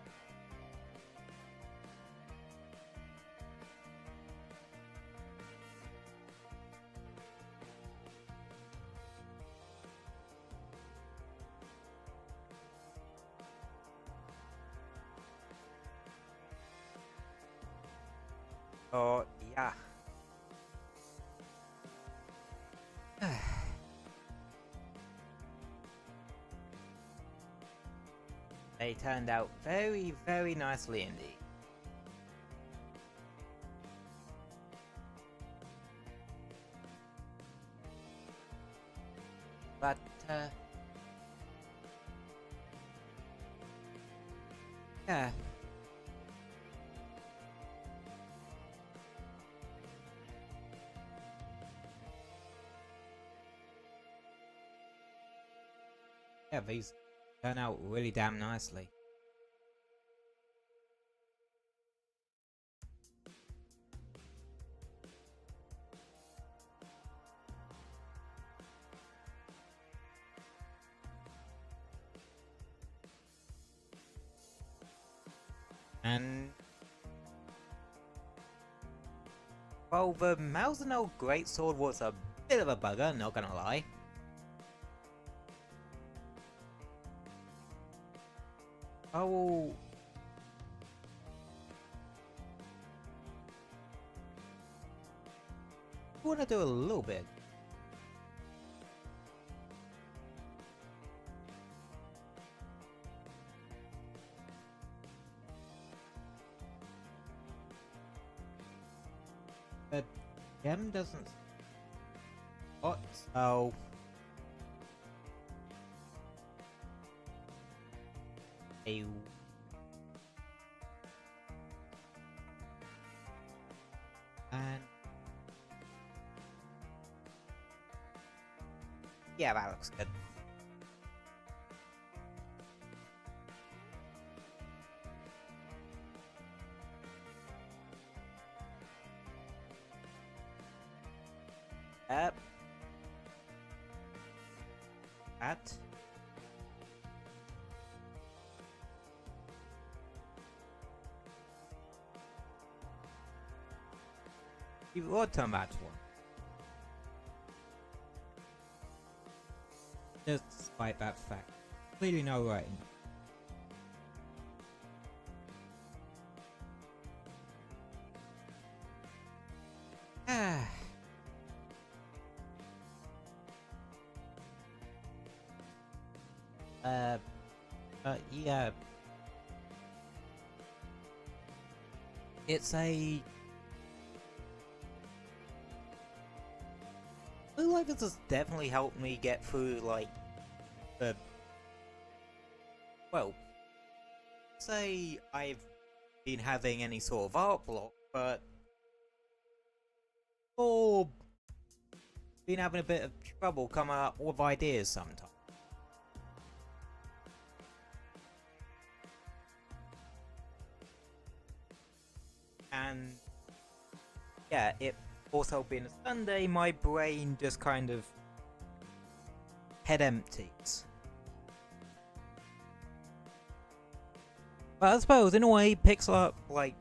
Oh, yeah. They turned out very, very nicely indeed. But, yeah. Yeah, these turn out really damn nicely. And well, the Mausenol Greatsword was a bit of a bugger, not gonna lie. Oh, I wanna do a little bit. The gem doesn't. What? So. A. And. Yeah, that looks good. Yep. That. You will turn that one. Just despite that fact. Clearly no rating. Ah. Yeah. It's a. I feel like this has definitely helped me get through, like, the. Well, say I've been having any sort of art block, but. Or. Been having a bit of trouble coming up with ideas sometimes. And yeah, it also being a Sunday, my brain just kind of head empties. But I suppose in a way, Pixelart, like,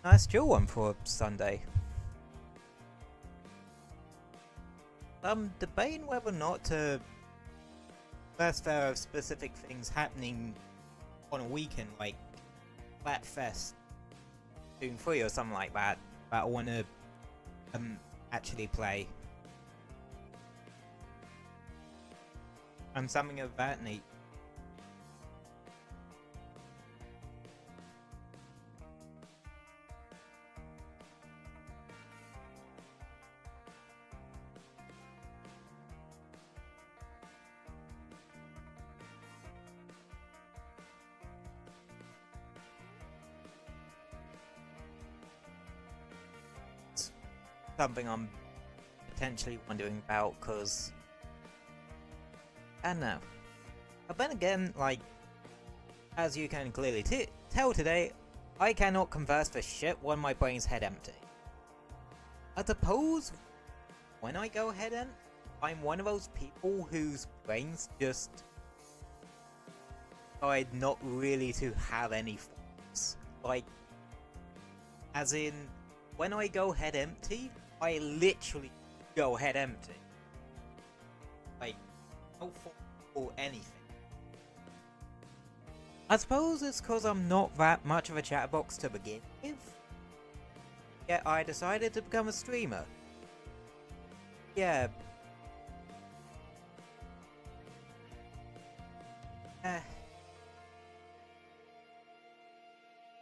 nice chill one for a Sunday. I'm debating whether or not to first there are specific things happening on a weekend, like Flatfest Doom 3 or something like that I want to actually play. And something of that nature. Something I'm potentially wondering about, because I don't know. But then again, like, as you can clearly tell today, I cannot converse for shit when my brain's head empty. I suppose when I go head empty, I'm one of those people whose brains just decide not really to have any thoughts. Like, as in, when I go head empty, I literally go head empty. Like, no thought or anything. I suppose it's because I'm not that much of a chatterbox to begin with. Yet I decided to become a streamer. Yeah.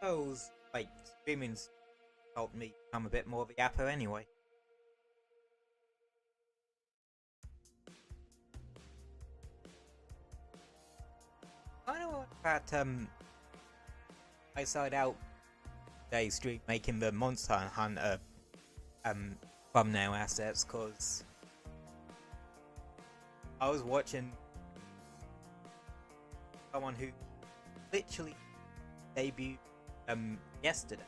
Suppose, like, streaming's helped me become a bit more of a yapper anyway. I know that, I started out today's stream making the Monster Hunter, thumbnail assets, cause I was watching someone who literally debuted, yesterday.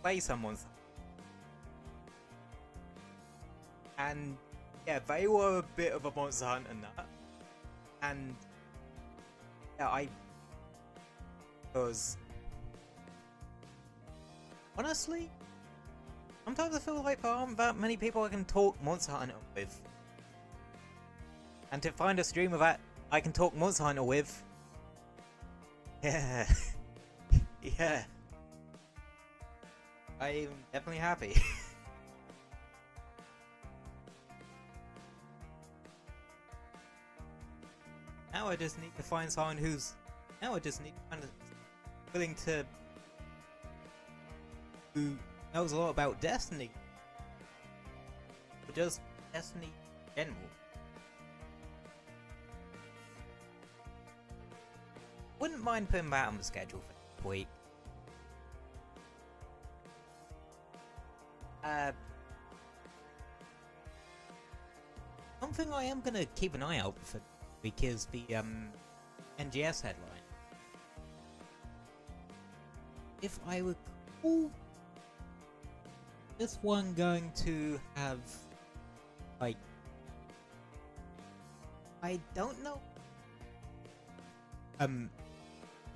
Play someone's, and yeah, they were a bit of a Monster Hunter nut, and yeah, because honestly, sometimes I feel like there aren't that many people I can talk Monster Hunter with, and to find a streamer that I can talk Monster Hunter with, yeah, yeah, I'm definitely happy. Now I just need to find someone who's... Now I just need kind of willing to... who knows a lot about Destiny. Or just Destiny in general. Wouldn't mind putting that on the schedule for next week. Something I am gonna keep an eye out for because the NGS headline. If I recall, this one going to have like, I don't know,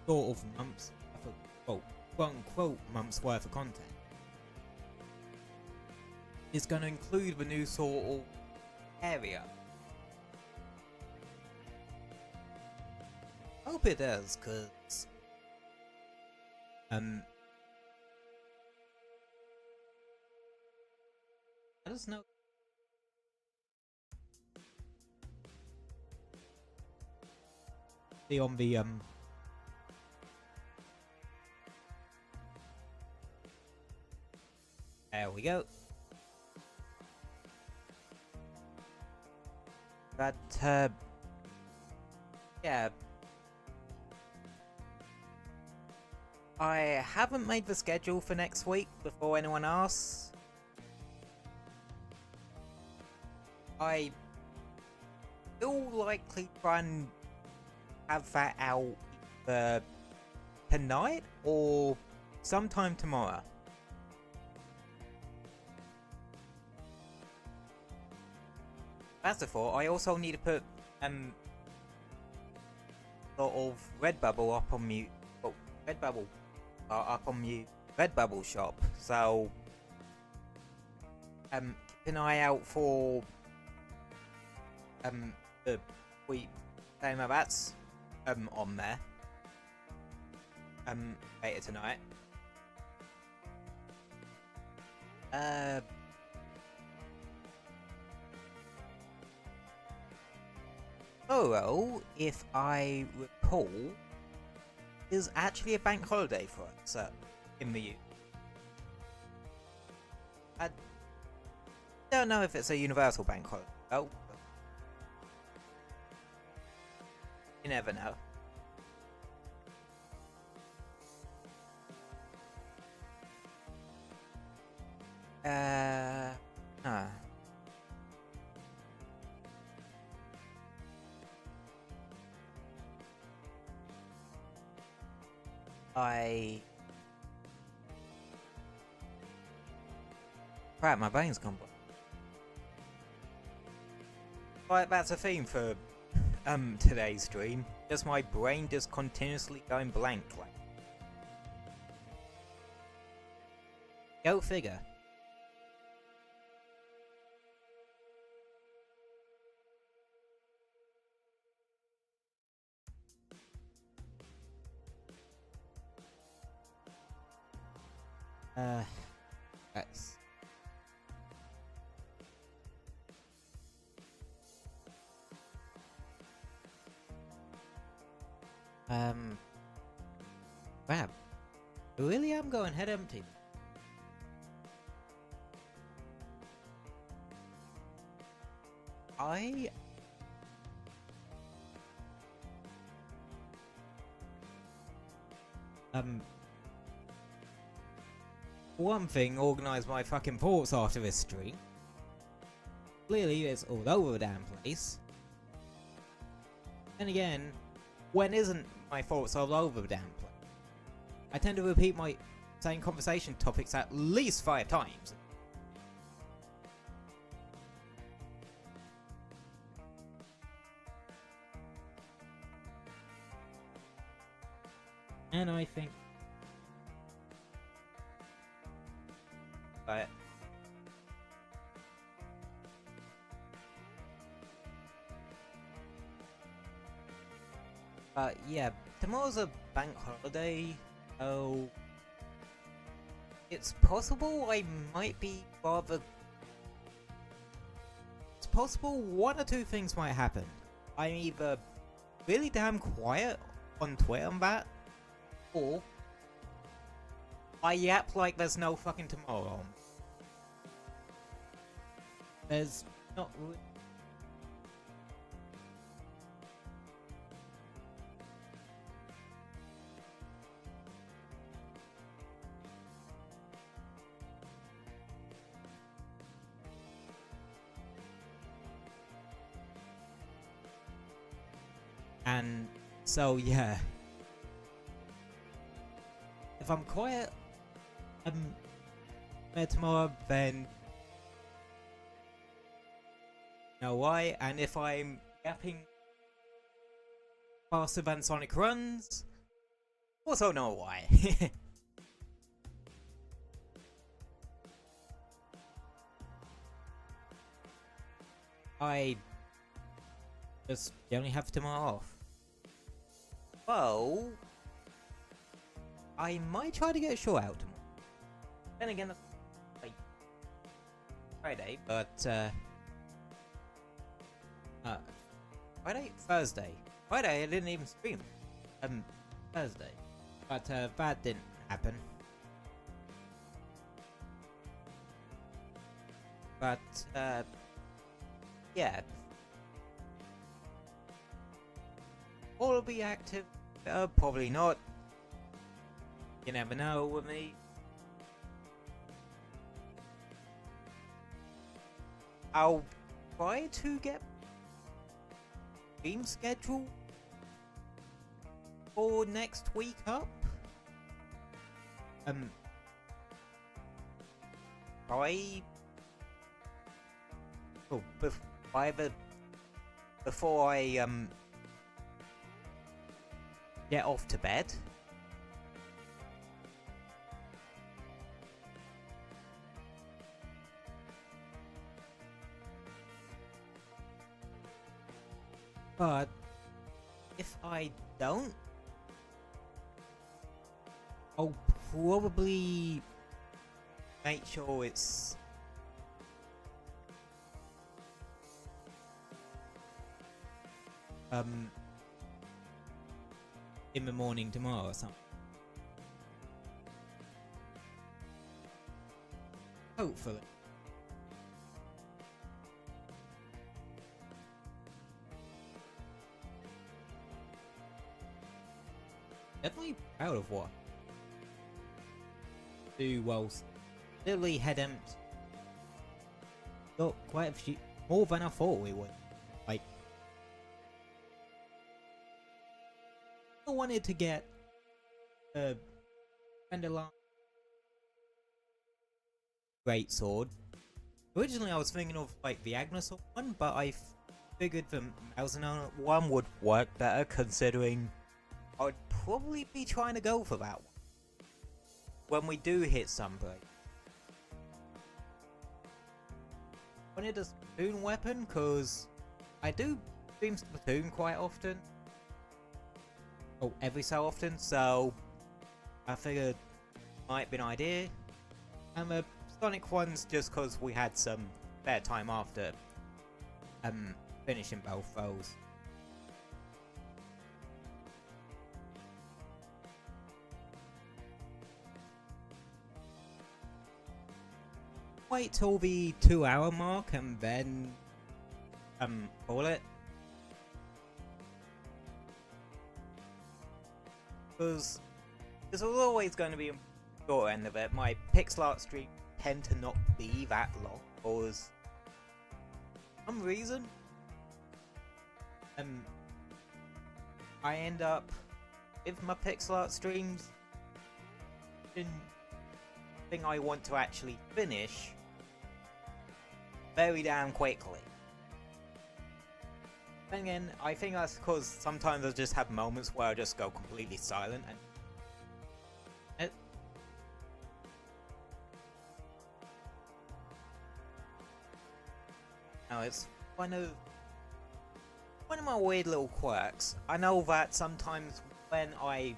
sort of months worth of, well, quote unquote months worth of content. It's going to include the new sort of area. Hope it does, cause I just know. See on the there we go. But yeah. I haven't made the schedule for next week before anyone asks. I will likely try and have that out either tonight or sometime tomorrow. That's the thought. I also need to put sort of Redbubble up on mute. Oh, Redbubble up on mute. Redbubble shop. So keep an eye out for the tweet saying that that's on there later tonight. Tomorrow, if I recall, is actually a bank holiday for us in the UK. I don't know if it's a universal bank holiday. Oh, you never know. Huh. Crap, my brain's gone blank. Right, that's a theme for today's stream. Just my brain just continuously going blank. Like, go figure. That's... Wow. I really am going head empty. One thing, organise my fucking thoughts after this stream. Clearly, it's all over the damn place. And again, when isn't my thoughts all over the damn place? I tend to repeat my same conversation topics at least 5 times. And I think... yeah, tomorrow's a bank holiday, so it's possible I might be rather... It's possible one or two things might happen. I'm either really damn quiet on Twitter and that, or I yap like there's no fucking tomorrow on. There's not really... And so yeah, if I'm quiet tomorrow, then you know why. And if I'm yapping faster than Sonic runs, also know why. I just only have tomorrow off. Well, I might try to get a show out tomorrow. Then again, that's like Friday, but Thursday. Friday I didn't even stream. Thursday, but that didn't happen. But yeah, will be active. Probably not. You never know with me. I'll try to get stream schedule for next week up. Before I get off to bed. But if I don't, I'll probably make sure it's in the morning tomorrow or something. Hopefully. Definitely proud of what do whilst literally head empty. Got quite a few more than I thought we would. Like, I wanted to get a Fenderline great sword. Originally I was thinking of like the Agnes one, but I figured the Mauser one would work better considering I would probably be trying to go for that one when we do hit Sunbreak. I wanted a Splatoon weapon because I do stream Splatoon quite often. Oh, every so often, so I figured it might be an idea. And the Sonic ones just because we had some spare time after finishing both those. Wait till the 2-hour mark and then call it. Because there's always going to be a short end of it. My Pixelart stream tend to not be that long because for some reason I end up with my Pixelart streams in thing I want to actually finish very damn quickly. Then again, I think that's because sometimes I just have moments where I just go completely silent and now it's one of my weird little quirks. I know that sometimes when I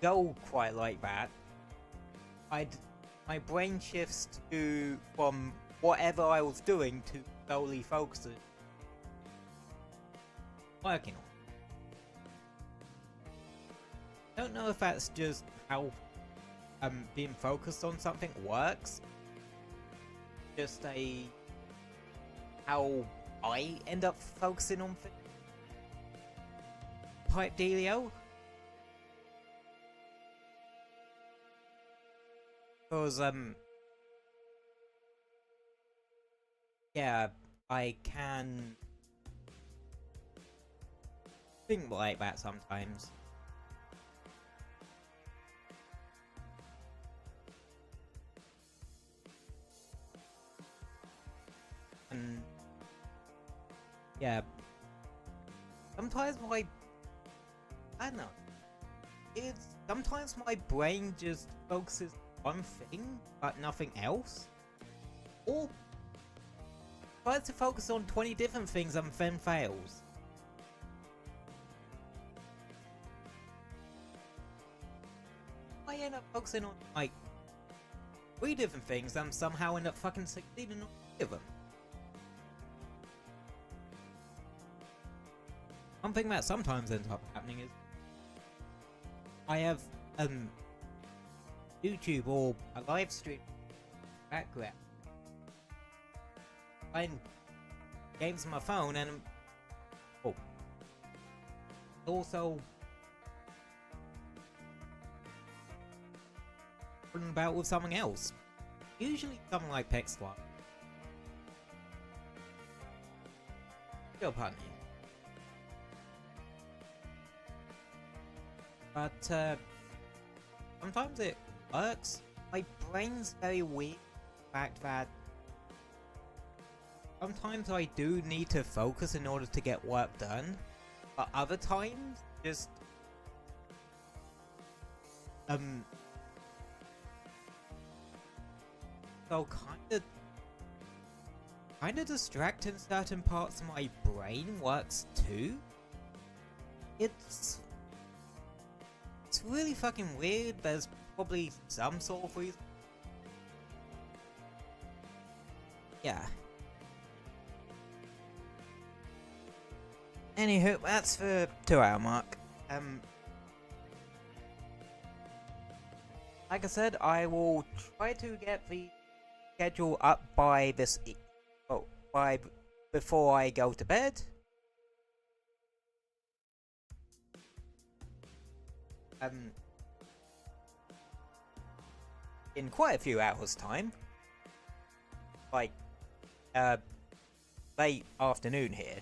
go quite like that, my brain shifts to from whatever I was doing to solely focusing working on. I don't know if that's just how being focused on something works. Just how I end up focusing on things type dealio. Because yeah, I can think like that sometimes. And yeah, sometimes I don't know. Sometimes my brain just focuses on one thing but nothing else, or tries to focus on 20 different things and then fails. I end up focusing on like 3 different things and somehow end up fucking succeeding on 3 of them. One thing that sometimes ends up happening is I have YouTube or a live stream background playing games on my phone, and also running about with something else, usually something like Pixelart. Your pardon me. But sometimes it works. My brain's very weird. The fact that sometimes I do need to focus in order to get work done, but other times just so kind of distracting certain parts of my brain works too. It's really fucking weird. There's probably some sort of reason. Yeah. Anywho, that's the 2-hour mark. Like I said, I will try to get the schedule up by before I go to bed. In quite a few hours' time, like late afternoon here.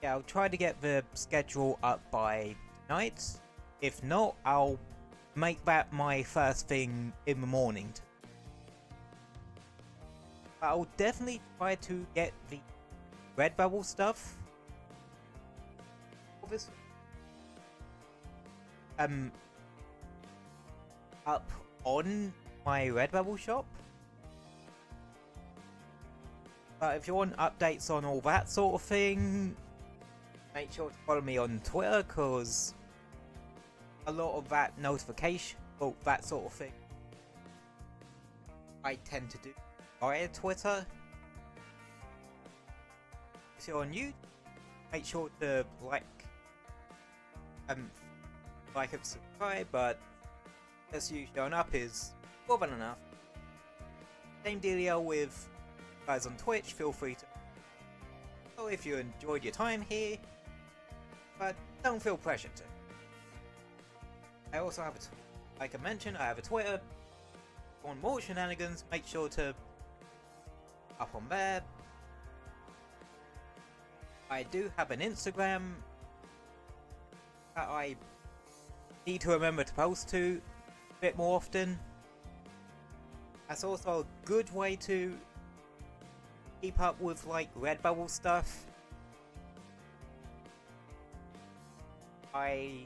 Yeah, I'll try to get the schedule up by night. If not, I'll make that my first thing in the morning. But I'll definitely try to get the Redbubble stuff. Obviously. Up on my Redbubble shop. But if you want updates on all that sort of thing, make sure to follow me on Twitter, cause a lot of that notification, or that sort of thing, I tend to do via Twitter. If you're on YouTube, make sure to like and subscribe, but just you showing up is more than enough. Same dealio with guys on Twitch, feel free to. So if you enjoyed your time here, but don't feel pressured to. I also have like I mentioned, I have a Twitter. If you want more shenanigans, make sure to up on there. I do have an Instagram that I need to remember to post to a bit more often. That's also a good way to keep up with like Redbubble stuff. I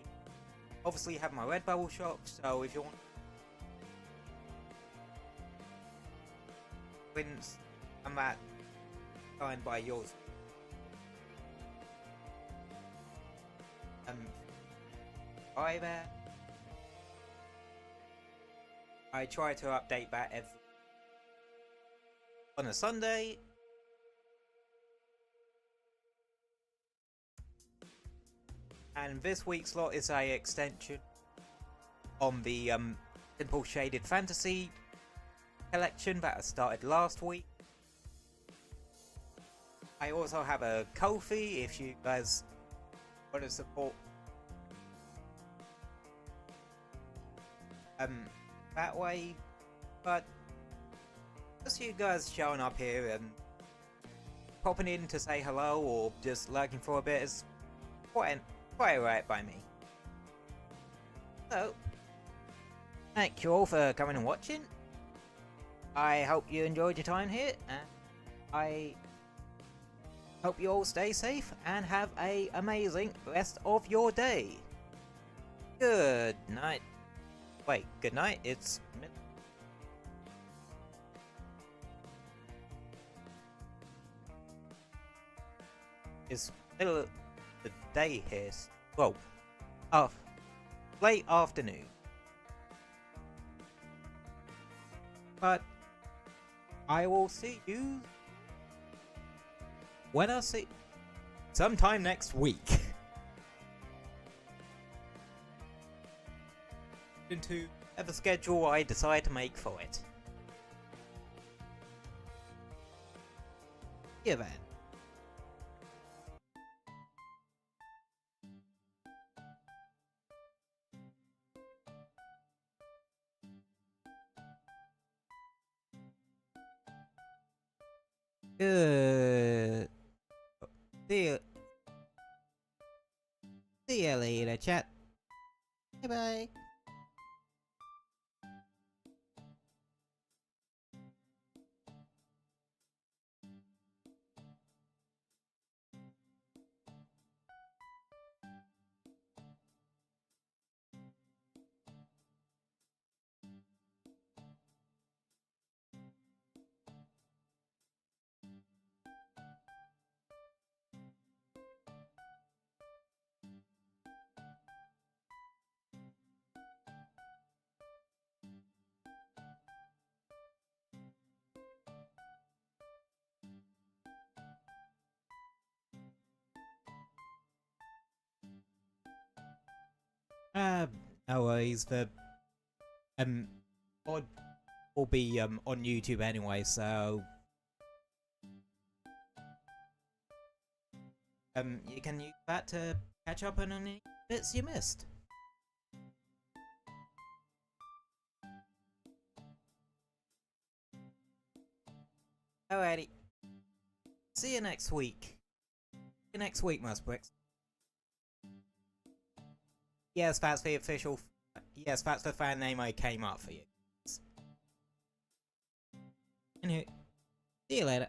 obviously have my Redbubble shop, so if you want prints and that signed by yours, buy there. I try to update that on a Sunday. And this week's lot is a extension on the Simple Shaded Fantasy collection that I started last week. I also have a Ko-fi if you guys want to support that way, but just you guys showing up here and popping in to say hello or just lurking for a bit is quite alright by me. So, thank you all for coming and watching. I hope you enjoyed your time here, and I hope you all stay safe and have an amazing rest of your day. Good night. Wait, good night? It's middle of the day here. Well, late afternoon. But I will see you when I see sometime next week. Into whatever schedule I decide to make for it. Yeah, then. Good. See you later, chat. Bye bye. No worries, the pod will be on YouTube anyway, so you can use that to catch up on any bits you missed. Alrighty. See you next week. See you next week, Musbricks. Yes, that's the official. Yes, that's the fan name I came up for you. Anyway, see you later.